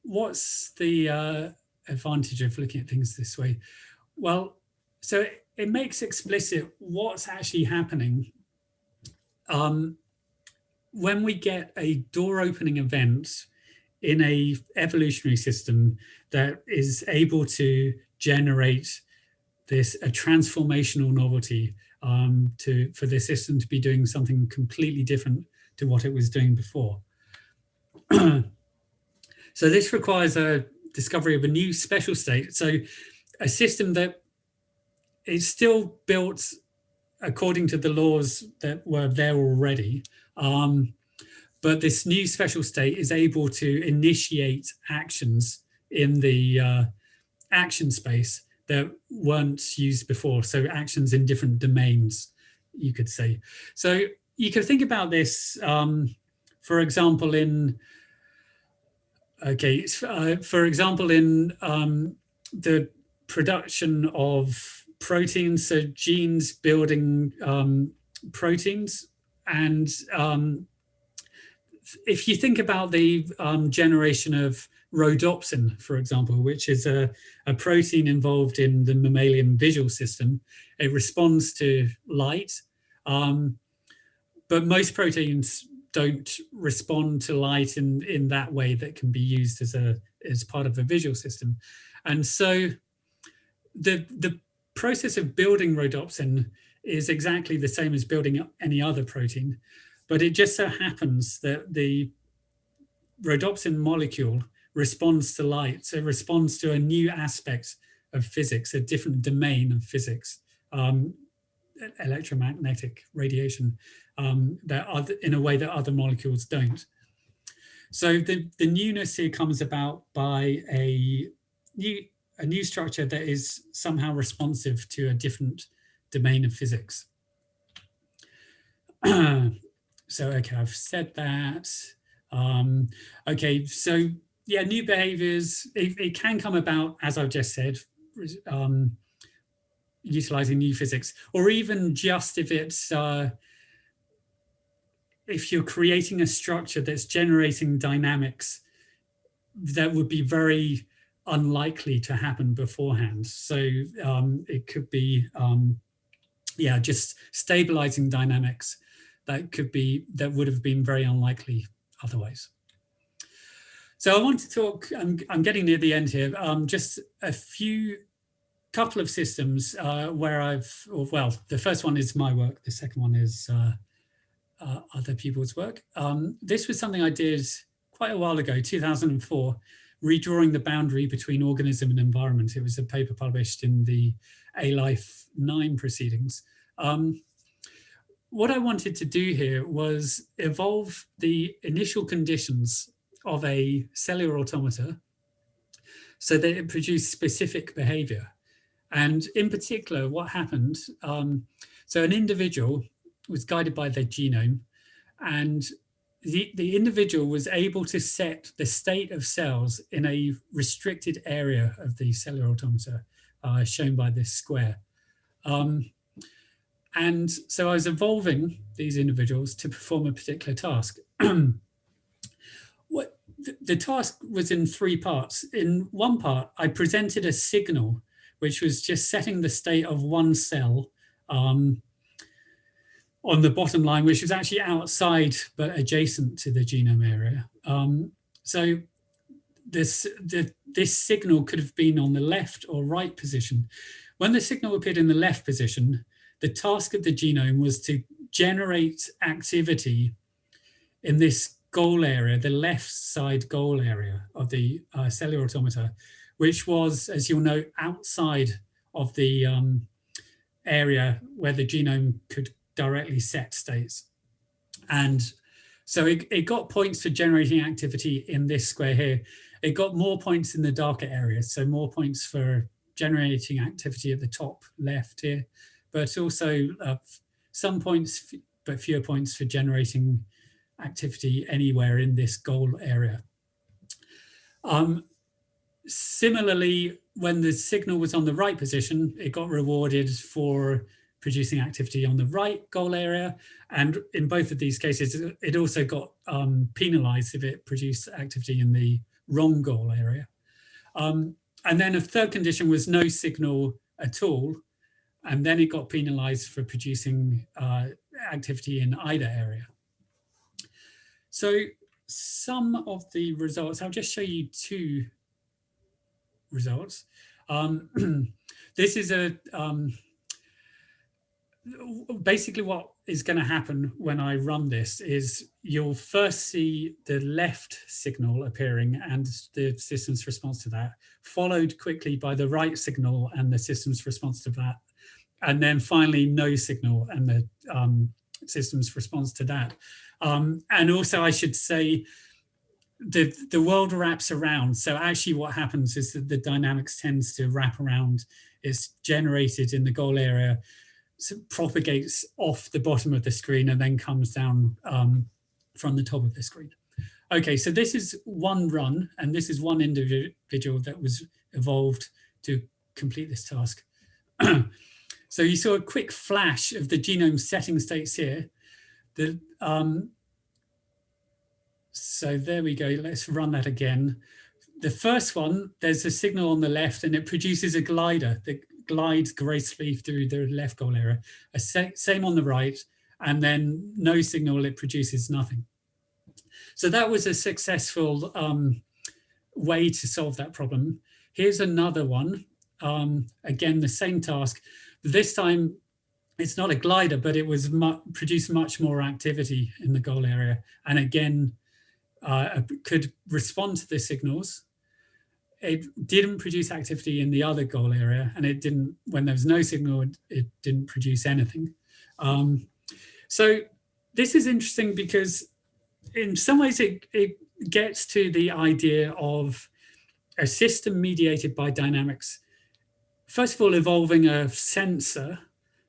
what's the advantage of looking at things this way? Well, so it makes explicit what's actually happening when we get a door opening event in a evolutionary system that is able to generate a transformational novelty for the system to be doing something completely different to what it was doing before. So this requires a discovery of a new special state. So a system that is still built according to the laws that were there already, but this new special state is able to initiate actions in the action space that weren't used before. So actions in different domains, you could say. So you could think about this, for example, in the production of proteins, so genes building proteins. And if you think about the generation of rhodopsin, for example, which is a protein involved in the mammalian visual system, it responds to light, but most proteins don't respond to light in that way that can be used as part of a visual system. And so the process of building rhodopsin is exactly the same as building any other protein, but it just so happens that the rhodopsin molecule responds to light, so it responds to a new aspect of physics, a different domain of physics, electromagnetic radiation, in a way that other molecules don't. So the newness here comes about by a new structure that is somehow responsive to a different domain of physics. So, okay, I've said that. Okay, so yeah, new behaviors, it can come about, as I've just said, utilizing new physics, or even just if it's, if you're creating a structure that's generating dynamics that would be very unlikely to happen beforehand. So it could be, just stabilizing dynamics that would have been very unlikely otherwise. So I want to talk, I'm getting near the end here, just a couple of systems where the first one is my work, the second one is other people's work. This was something I did quite a while ago, 2004, redrawing the boundary between organism and environment. It was a paper published in the A-Life 9 proceedings. What I wanted to do here was evolve the initial conditions of a cellular automata so that it produced specific behavior. And in particular, what happened, so an individual was guided by their genome, and the individual was able to set the state of cells in a restricted area of the cellular automata, shown by this square. And so I was evolving these individuals to perform a particular task. The task was in three parts. In one part, I presented a signal, which was just setting the state of one cell on the bottom line, which was actually outside but adjacent to the genome area. So this signal could have been on the left or right position. When the signal appeared in the left position, the task of the genome was to generate activity in this goal area, the left side goal area of the cellular automata, which was, as you'll note, outside of the area where the genome could directly set states. And so it got points for generating activity in this square here. It got more points in the darker areas, so more points for generating activity at the top left here, but also some points, but fewer points for generating activity anywhere in this goal area. Similarly, when the signal was on the right position, it got rewarded for producing activity on the right goal area. And in both of these cases, it also got penalized if it produced activity in the wrong goal area. And then a third condition was no signal at all. And then it got penalized for producing activity in either area. So some of the results, I'll just show you two results. This is basically what is going to happen when I run this is you'll first see the left signal appearing and the system's response to that, followed quickly by the right signal and the system's response to that. And then finally, no signal and the system's response to that. And also, I should say, the world wraps around. So actually what happens is that the dynamics tends to wrap around. It's generated in the goal area, so propagates off the bottom of the screen and then comes down from the top of the screen. Okay, so this is one run, and this is one individual that was evolved to complete this task. So you saw a quick flash of the genome setting states here. So there we go, let's run that again. The first one, there's a signal on the left and it produces a glider that glides gracefully through the left goal area. Same on the right, and then no signal, it produces nothing. So that was a successful way to solve that problem. Here's another one. Again, the same task. This time, it's not a glider, but it was produced much more activity in the goal area. And again, could respond to the signals. It didn't produce activity in the other goal area, and it didn't, when there was no signal, it didn't produce anything. So this is interesting because in some ways it gets to the idea of a system mediated by dynamics. First of all, evolving a sensor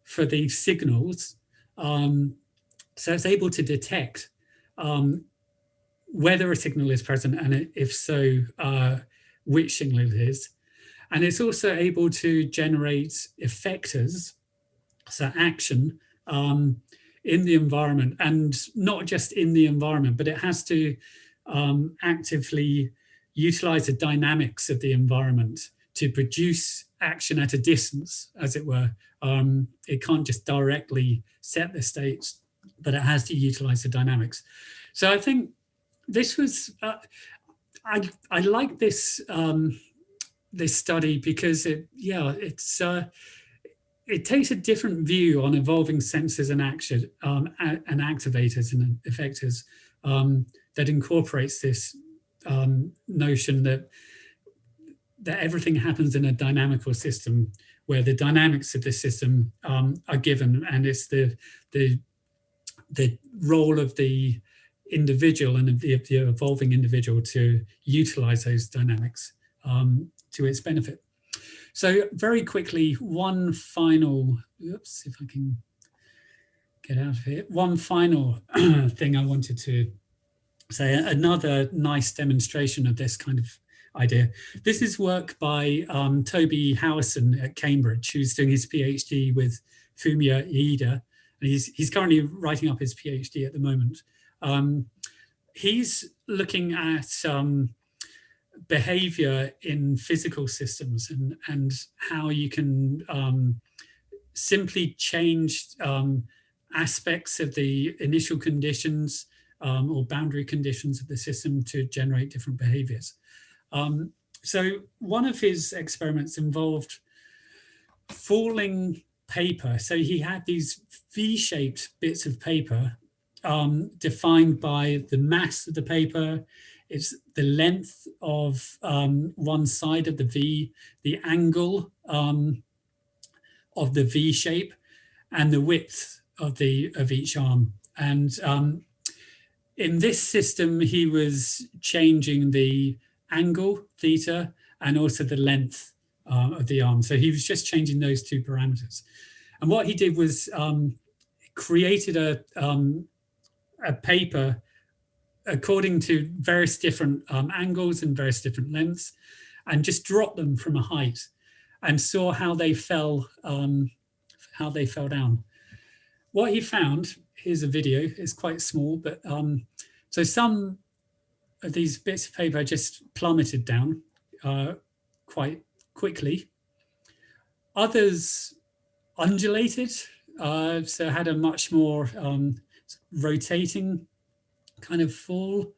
for the signals. So it's able to detect whether a signal is present, and if so, which signal it is. And it's also able to generate effectors, so action, in the environment, and not just in the environment, but it has to actively utilize the dynamics of the environment to produce action at a distance, as it were. It can't just directly set the states, but it has to utilize the dynamics. So I think this was, I like this this study because it takes a different view on evolving sensors and action and activators and effectors that incorporates this notion that everything happens in a dynamical system where the dynamics of the system are given, and it's the role of the individual and the evolving individual to utilize those dynamics to its benefit. So very quickly, one final, oops, if I can get out of here. One final thing I wanted to say, another nice demonstration of this kind of idea. This is work by Toby Howison at Cambridge, who's doing his PhD with Fumiya Iida. And he's currently writing up his PhD at the moment. He's looking at behavior in physical systems and how you can simply change aspects of the initial conditions or boundary conditions of the system to generate different behaviors. So one of his experiments involved falling paper. So he had these V-shaped bits of paper defined by the mass of the paper, it's the length of one side of the V, the angle of the V shape, and the width of each arm. And in this system, he was changing the angle, theta, and also the length of the arm. So he was just changing those two parameters. And what he did was created a paper according to various different angles and various different lengths, and just dropped them from a height and saw how they fell how they fell down. What he found, here's a video, it's quite small, but so some of these bits of paper just plummeted down quite quickly. Others undulated, so had a much more rotating kind of fall.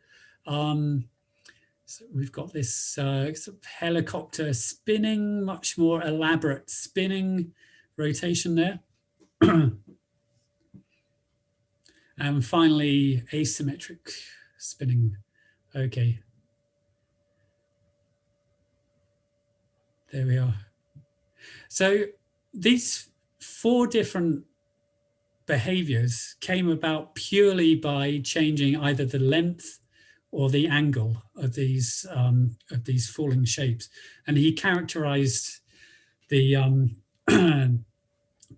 So we've got this sort of helicopter spinning, much more elaborate spinning rotation there. And finally, asymmetric spinning. Okay. There we are. So these 4 different behaviors came about purely by changing either the length or the angle of these falling shapes. And he characterized the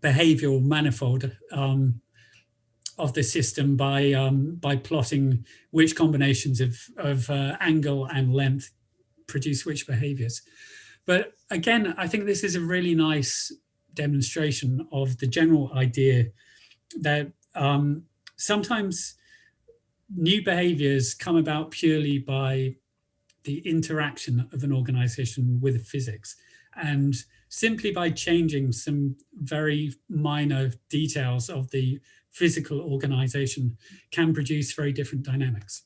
behavioral manifold of the system by plotting which combinations of angle and length produce which behaviors. But again, I think this is a really nice demonstration of the general idea that sometimes new behaviors come about purely by the interaction of an organization with physics, and simply by changing some very minor details of the physical organization can produce very different dynamics.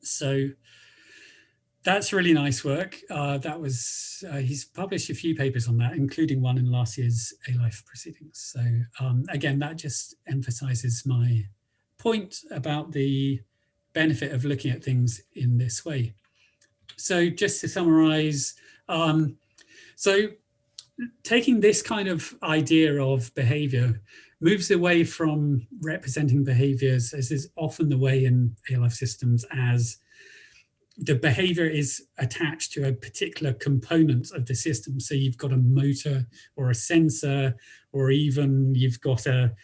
So that's really nice work. That was he's published a few papers on that, including one in last year's A-Life proceedings. So again, that just emphasizes my point about the benefit of looking at things in this way. So just to summarize, so taking this kind of idea of behavior moves away from representing behaviors, as is often the way in A-Life systems, as the behavior is attached to a particular component of the system. So you've got a motor or a sensor, or even you've got a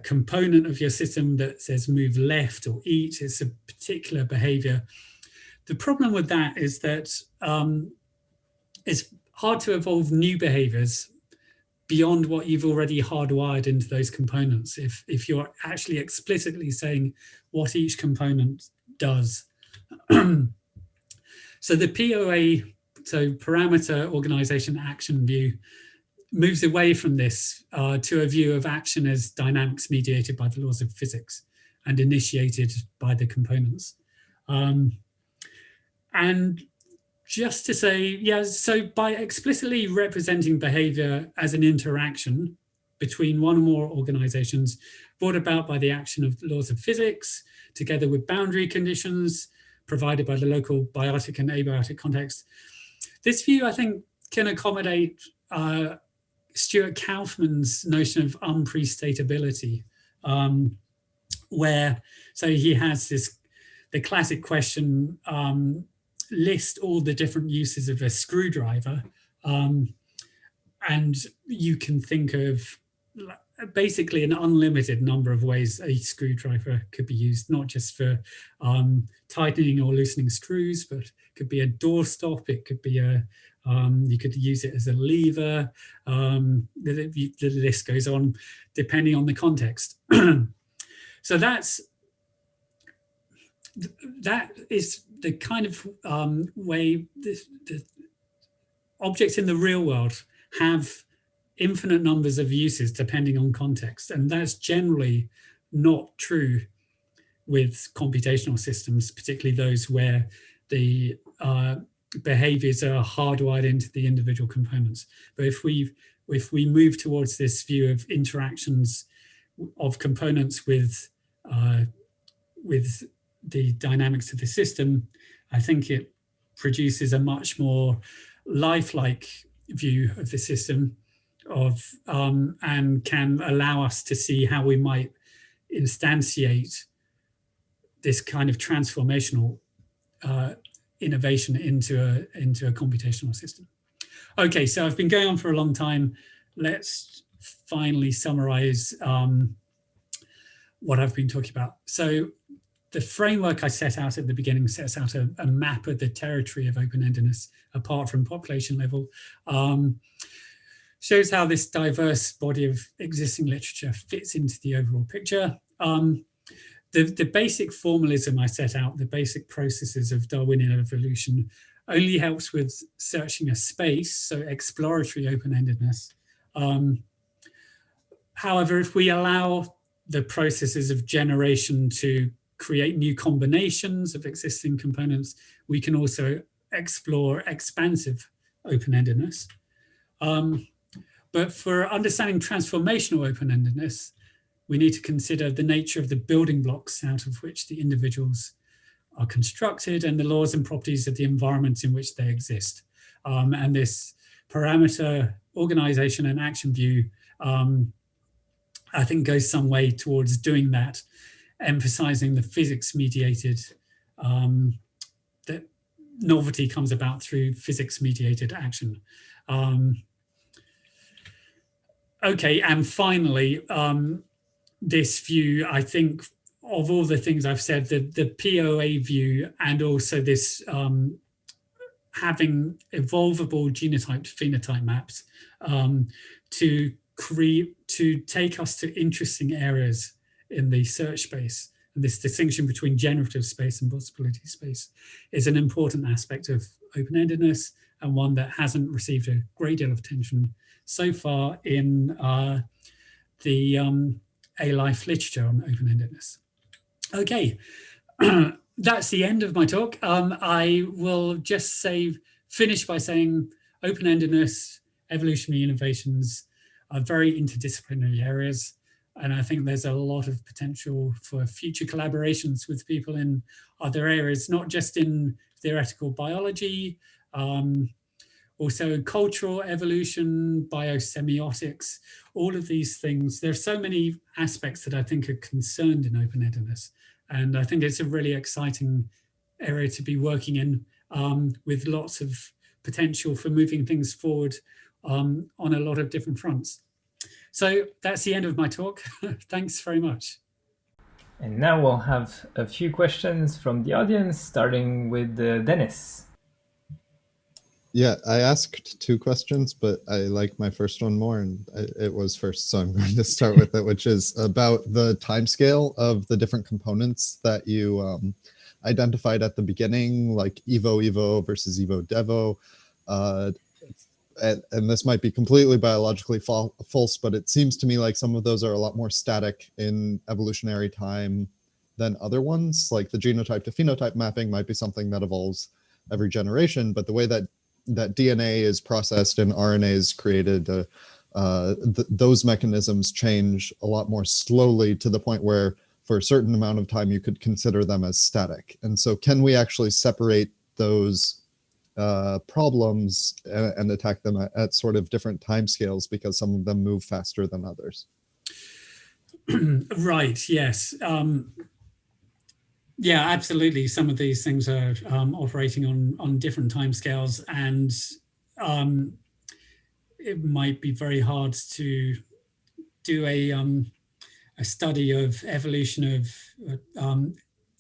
component of your system that says move left or eat. It's a particular behavior. The problem with that is that it's hard to evolve new behaviors beyond what you've already hardwired into those components if you're actually explicitly saying what each component does. So the POA, so parameter organization action view, moves away from this to a view of action as dynamics mediated by the laws of physics and initiated by the components. And just to say, yeah, so by explicitly representing behavior as an interaction between one or more organizations brought about by the action of the laws of physics, together with boundary conditions provided by the local biotic and abiotic context, this view, I think, can accommodate Stuart Kauffman's notion of unprestatability, where, so he has the classic question, list all the different uses of a screwdriver, and you can think of basically an unlimited number of ways a screwdriver could be used, not just for tightening or loosening screws, but it could be a doorstop, it could be you could use it as a lever, the list goes on depending on the context. So that is the kind of way the objects in the real world have infinite numbers of uses depending on context. And that's generally not true with computational systems, particularly those where the behaviors are hardwired into the individual components. But if we move towards this view of interactions of components with the dynamics of the system, I think it produces a much more lifelike view of the system and can allow us to see how we might instantiate this kind of transformational innovation into a computational system. Okay, so I've been going on for a long time. Let's finally summarize what I've been talking about. So the framework I set out at the beginning sets out a map of the territory of open-endedness apart from population level. shows how this diverse body of existing literature fits into the overall picture. The basic formalism I set out, the basic processes of Darwinian evolution, only helps with searching a space, so exploratory open-endedness. However, if we allow the processes of generation to create new combinations of existing components, we can also explore expansive open-endedness. But for understanding transformational open-endedness, we need to consider the nature of the building blocks out of which the individuals are constructed and the laws and properties of the environments in which they exist. And this parameter organization and action view, I think, goes some way towards doing that, emphasizing the physics mediated, that novelty comes about through physics mediated action. Okay, and finally, this view, I think, of all the things I've said, the POA view and also this having evolvable genotype to phenotype maps to take us to interesting areas in the search space. And this distinction between generative space and possibility space is an important aspect of open-endedness, and one that hasn't received a great deal of attention so far in the A-Life literature on open-endedness. Okay, that's the end of my talk. I will just finish by saying open-endedness, evolutionary innovations are very interdisciplinary areas. And I think there's a lot of potential for future collaborations with people in other areas, not just in theoretical biology, also cultural evolution, biosemiotics, all of these things. There's so many aspects that I think are concerned in open-endedness. And I think it's a really exciting area to be working in, with lots of potential for moving things forward on a lot of different fronts. So that's the end of my talk. Thanks very much. And now we'll have a few questions from the audience, starting with Dennis. Yeah, I asked 2 questions, but I like my first one more, and it was first, so I'm going to start with it, which is about the timescale of the different components that you identified at the beginning, like Evo versus Evo-Devo. And this might be completely biologically false, but it seems to me like some of those are a lot more static in evolutionary time than other ones. Like the genotype to phenotype mapping might be something that evolves every generation, but the way that DNA is processed and RNA is created, those mechanisms change a lot more slowly, to the point where for a certain amount of time you could consider them as static. And so can we actually separate those problems and attack them at sort of different timescales, because some of them move faster than others? Right, yes. Yeah, absolutely. Some of these things are operating on different timescales, and it might be very hard to do a study of evolution of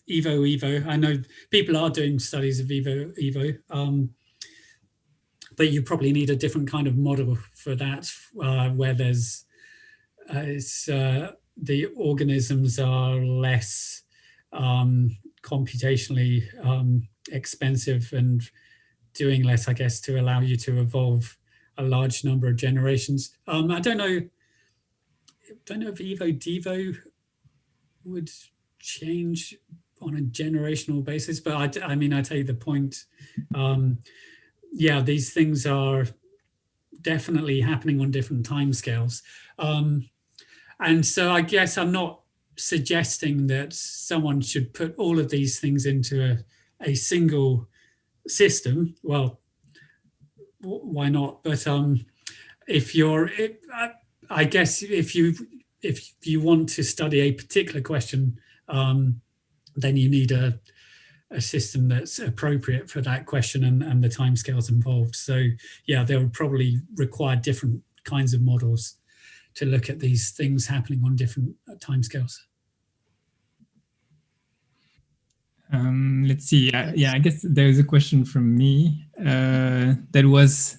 Evo. I know people are doing studies of Evo, but you probably need a different kind of model for that, where there's the organisms are less computationally expensive and doing less, I guess, to allow you to evolve a large number of generations. I don't know if Evo-Devo would change on a generational basis, but I mean, I take the point. Yeah, these things are definitely happening on different timescales. And so I guess I'm not suggesting that someone should put all of these things into a single system. Well, why not? But I guess if you want to study a particular question, then you need a system that's appropriate for that question and the timescales involved. So yeah, they would probably require different kinds of models to look at these things happening on different timescales. Let's see. Yeah, I guess there's a question from me that was,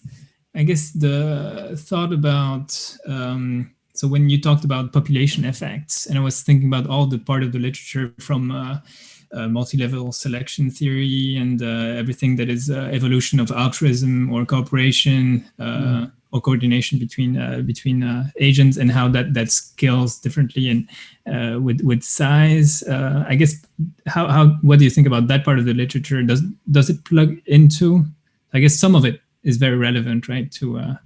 I guess the thought about so when you talked about population effects, and I was thinking about all the part of the literature from multi-level selection theory and everything that is evolution of altruism or cooperation or coordination between agents, and how that scales differently and with size. I guess how what do you think about that part of the literature? Does it plug into? I guess some of it is very relevant, right, to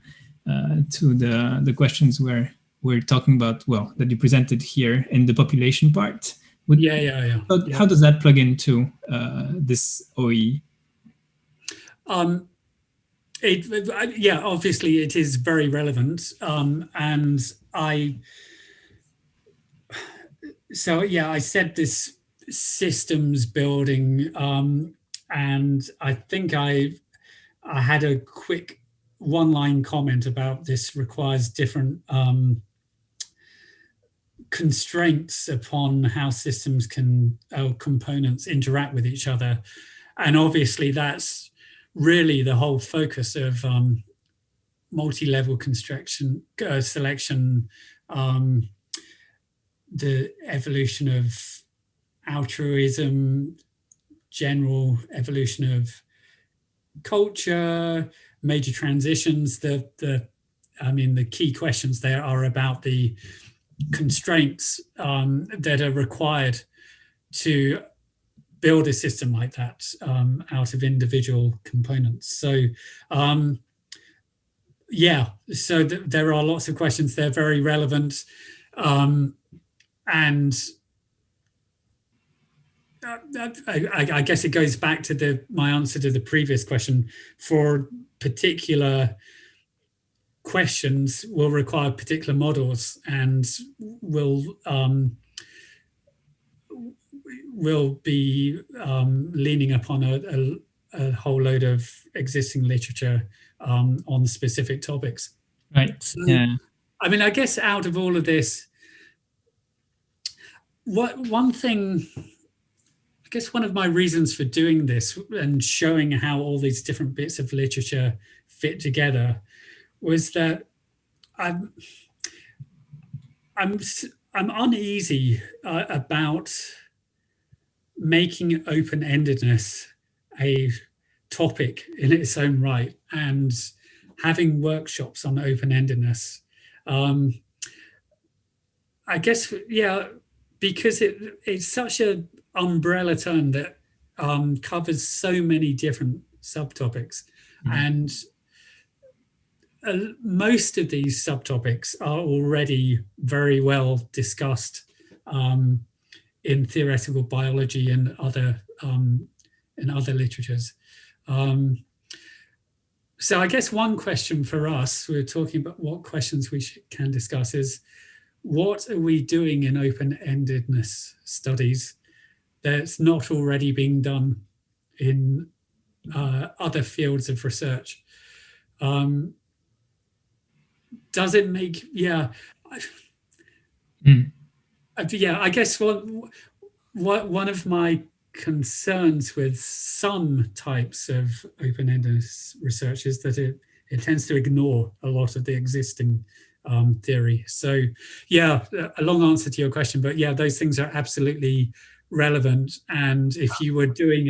the questions we're talking about. Well, that you presented here in the population part. How does that plug into this OE? Obviously it is very relevant, and I said this systems building, and I think I had a quick one-line comment about this requires different constraints upon how systems components interact with each other. And obviously that's really the whole focus of multi-level construction, selection, the evolution of altruism, general evolution of culture, major transitions. The key questions there are about the constraints that are required to build a system like that out of individual components. So there are lots of questions. They're very relevant, and I guess it goes back to my answer to the previous question. For particular questions will require particular models and will be leaning upon a whole load of existing literature on specific topics. Right. So, I guess out of all of this, one of my reasons for doing this and showing how all these different bits of literature fit together was that I'm uneasy about making open-endedness a topic in its own right and having workshops on open-endedness. I guess, because it's such an umbrella term that covers so many different subtopics. And most of these subtopics are already very well discussed in theoretical biology and other literatures. So I guess one question for us, we're talking about what questions we can discuss, is what are we doing in open-endedness studies that's not already being done in other fields of research? Does it make, I guess one of my concerns with some types of open-endedness research is that it tends to ignore a lot of the existing theory. So a long answer to your question, but those things are absolutely relevant. And if you were doing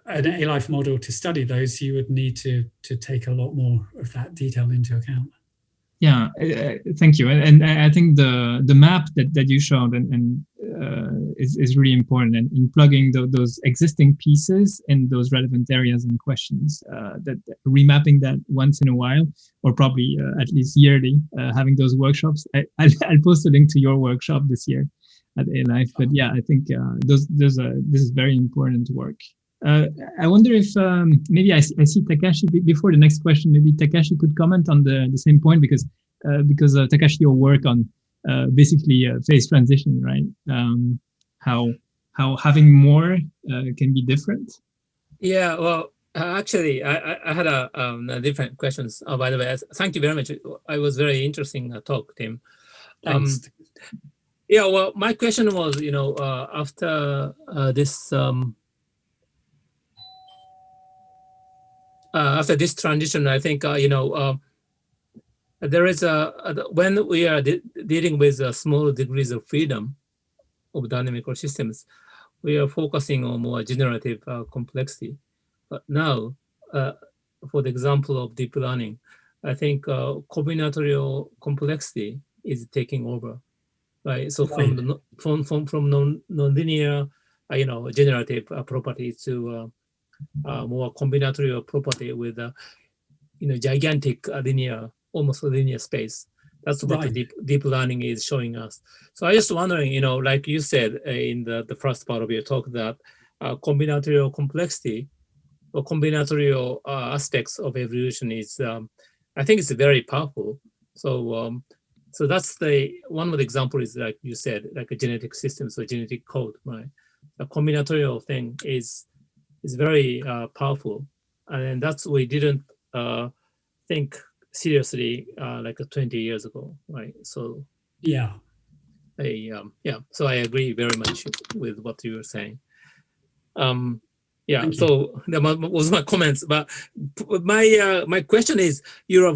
an A-life model to study those, you would need to take a lot more of that detail into account. Yeah, thank you. And I think the map that you showed and is really important, and plugging those existing pieces in those relevant areas and questions, that remapping that once in a while, or probably at least yearly, having those workshops. I'll post a link to your workshop this year at A-life. But I think this is very important work. I wonder if maybe I see Takashi before the next question. Maybe Takashi could comment on the same point, because Takashi, your work on basically phase transition, right? How having more can be different. Yeah, well, actually, I had a different questions. Oh, by the way, thank you very much. It was very interesting talk, Tim. Thanks. Well, my question was, after this. after this transition, I think there is when we are dealing with small degrees of freedom of dynamical systems, we are focusing on more generative complexity. But now, for the example of deep learning, I think combinatorial complexity is taking over, right? So from the from non-linear, generative properties to more combinatorial property with gigantic almost linear space. That's what the deep learning is showing us. So I just wondering, like you said in the first part of your talk, that combinatorial complexity or combinatorial aspects of evolution is, I think it's very powerful. So so that's one of the examples is, like you said, like a genetic system, so genetic code, right? A combinatorial thing is very powerful, and that's we didn't think seriously like 20 years ago, right? So yeah, so I agree very much with what you were saying. Thank you. So that was my comments, but my question is, you're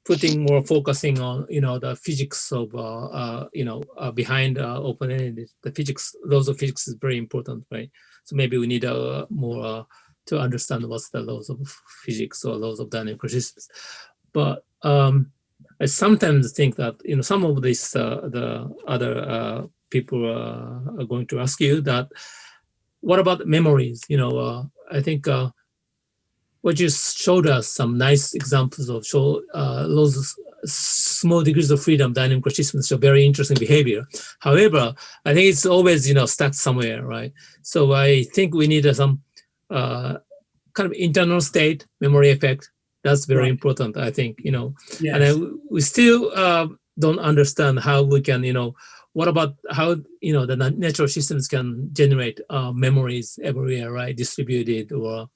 putting more focusing on the physics of behind open-ended. The physics, laws of physics is very important, right? So maybe we need more to understand what's the laws of physics or laws of dynamical systems. But I sometimes think that some of this the other people are going to ask you that, what about memories? I think what you showed us some nice examples of those small degrees of freedom dynamical systems show very interesting behavior. However, I think it's always stuck somewhere, right? So I think we need some kind of internal state memory effect. That's very important, I think. Yes. And we still don't understand how we can what about how the natural systems can generate memories everywhere, right? Distributed or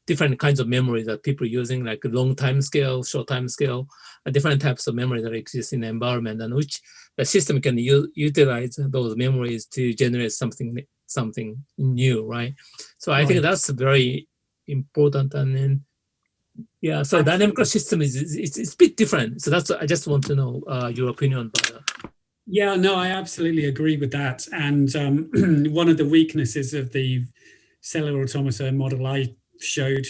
different kinds of memory that people are using, like long time scale, short time scale, different types of memory that exist in the environment, and which the system can utilize those memories to generate something new, right? So I think that's very important. And then so dynamical system it's a bit different. So that's, I just want to know your opinion about that. Yeah, no, I absolutely agree with that. And one of the weaknesses of the cellular automata model I showed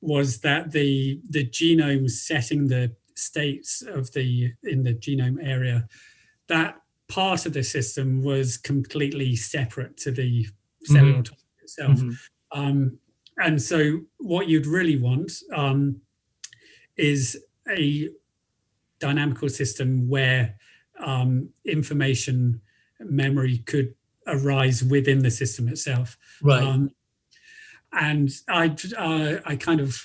was that the genome setting the states of in the genome area, that part of the system was completely separate to the cellular automata itself. And so what you'd really want is a dynamical system where information memory could arise within the system itself. Right. And I kind of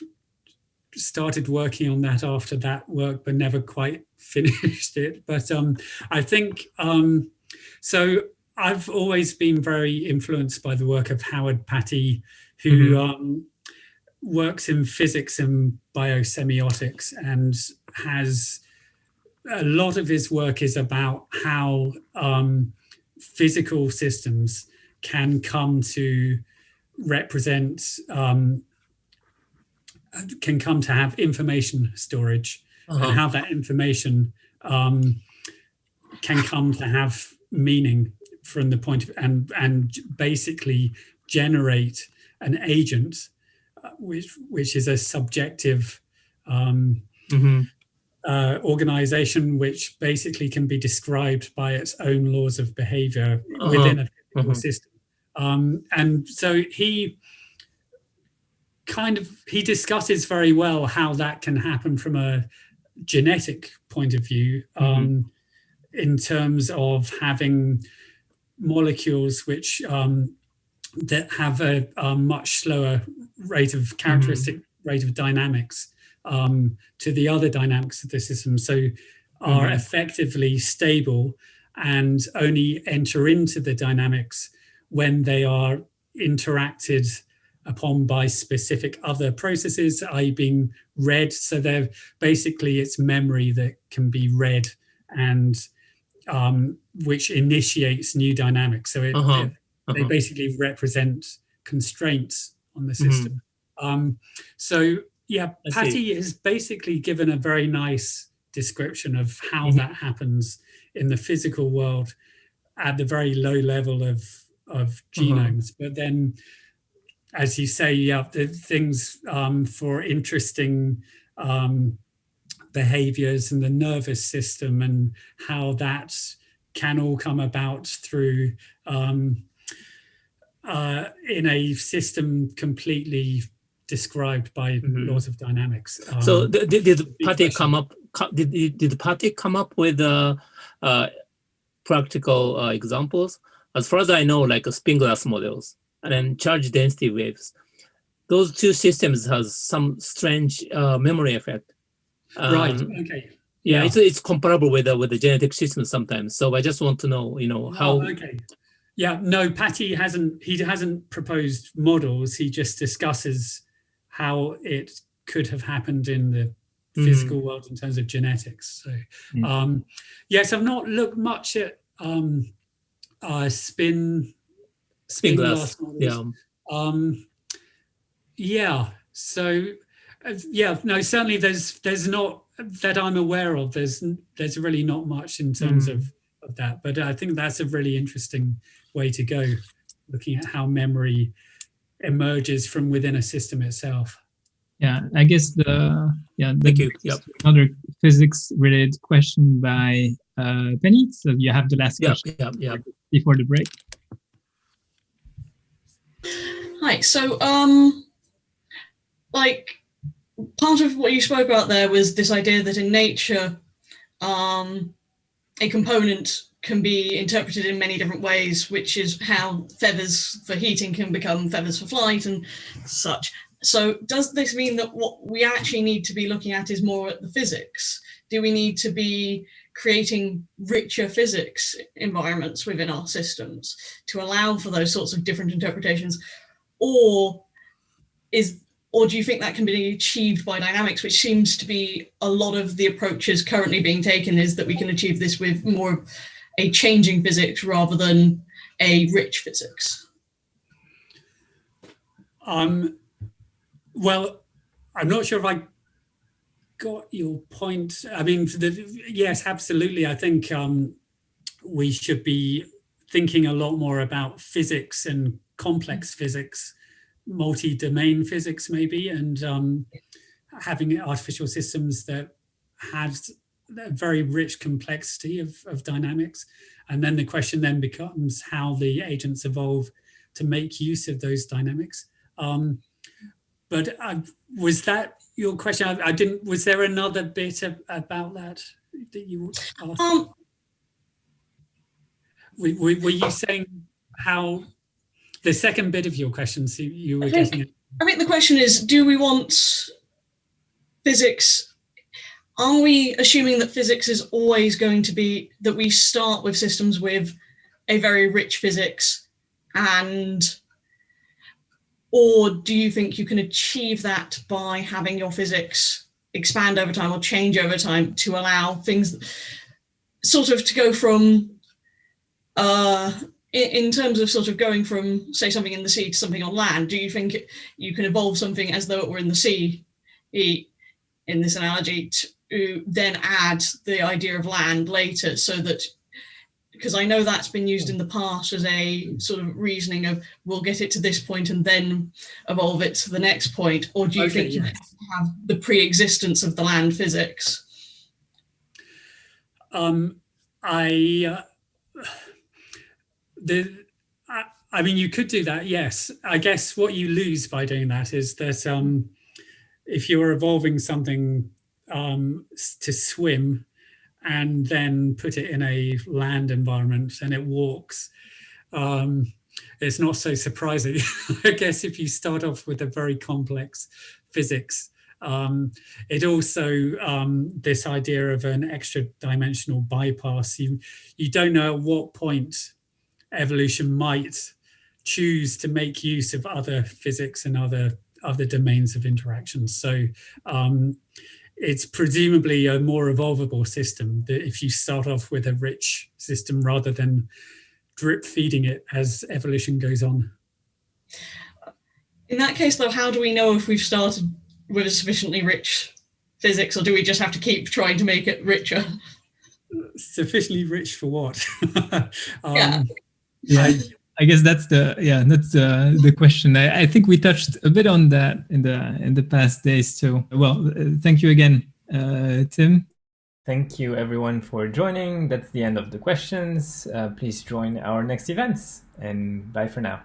started working on that after that work, but never quite finished it. But I think, so I've always been very influenced by the work of Howard Patty, who works in physics and biosemiotics, and has a lot of his work is about how physical systems can come to represent, can come to have information storage, and how that information can come to have meaning from the point of, and basically generate an agent, which is a subjective organization, which basically can be described by its own laws of behavior within a physical system. And so he discusses very well how that can happen from a genetic point of view, in terms of having molecules which that have a much slower rate of characteristic rate of dynamics to the other dynamics of the system, so are effectively stable and only enter into the dynamics when they are interacted upon by specific other processes, i.e. being read. So they're basically, it's memory that can be read, and which initiates new dynamics. So they basically represent constraints on the system. So yeah, I see. Patty has basically given a very nice description of how that happens in the physical world at the very low level of genomes. But then, as you say, yeah, the things for interesting behaviors in the nervous system and how that can all come about through in a system completely described by laws of dynamics. So did Patty come up? Did Patty come up with practical examples? As far as I know, like spin glass models and then charge density waves. Those two systems has some strange memory effect. Right. Okay. Yeah, it's comparable with the genetic system sometimes. So I just want to know, how. Oh, okay. Yeah. No, Patty hasn't proposed models. He just discusses how it could have happened in the physical world in terms of genetics. So, yes, I've not looked much at spin glass models. So no, certainly there's not that I'm aware of. There's really not much in terms of that, but I think that's a really interesting way to go, looking at how memory emerges from within a system itself. Yeah, I guess Thank you. Yep. Another physics-related question by Penny. So you have the last question before the break. Hi. So, part of what you spoke about there was this idea that in nature, a component can be interpreted in many different ways, which is how feathers for heating can become feathers for flight and such. So does this mean that what we actually need to be looking at is more at the physics? Do we need to be creating richer physics environments within our systems to allow for those sorts of different interpretations? Or do you think that can be achieved by dynamics, which seems to be a lot of the approaches currently being taken, is that we can achieve this with more a changing physics rather than a rich physics? Well, I'm not sure if I got your point. I mean, yes, absolutely. I think we should be thinking a lot more about physics and complex physics, multi-domain physics maybe, and having artificial systems that have a very rich complexity of dynamics. And then the question then becomes how the agents evolve to make use of those dynamics. But was that your question? I didn't. Was there another bit about that you asked? Were you saying how the second bit of your question? So you were getting it. I think the question is: do we want physics? Are we assuming that physics is always going to be that we start with systems with a very rich physics or do you think you can achieve that by having your physics expand over time or change over time to allow things sort of to go from, in terms of sort of going from, say, something in the sea to something on land? Do you think you can evolve something as though it were in the sea, in this analogy, to then add the idea of land later, so that, because I know that's been used in the past as a sort of reasoning of we'll get it to this point and then evolve it to the next point? Or do you think you have the pre-existence of the land physics? I mean, you could do that, yes. I guess what you lose by doing that is that if you're evolving something to swim, and then put it in a land environment and it walks, it's not so surprising. I guess if you start off with a very complex physics, it also, this idea of an extra dimensional bypass, you don't know at what point evolution might choose to make use of other physics and other domains of interaction. So it's presumably a more evolvable system that if you start off with a rich system rather than drip feeding it as evolution goes on. In that case, though, how do we know if we've started with a sufficiently rich physics, or do we just have to keep trying to make it richer? Sufficiently rich for what? Yeah. I guess that's the question. I think we touched a bit on that in the past days too. Well, thank you again, Tim. Thank you everyone for joining. That's the end of the questions. Please join our next events, and bye for now.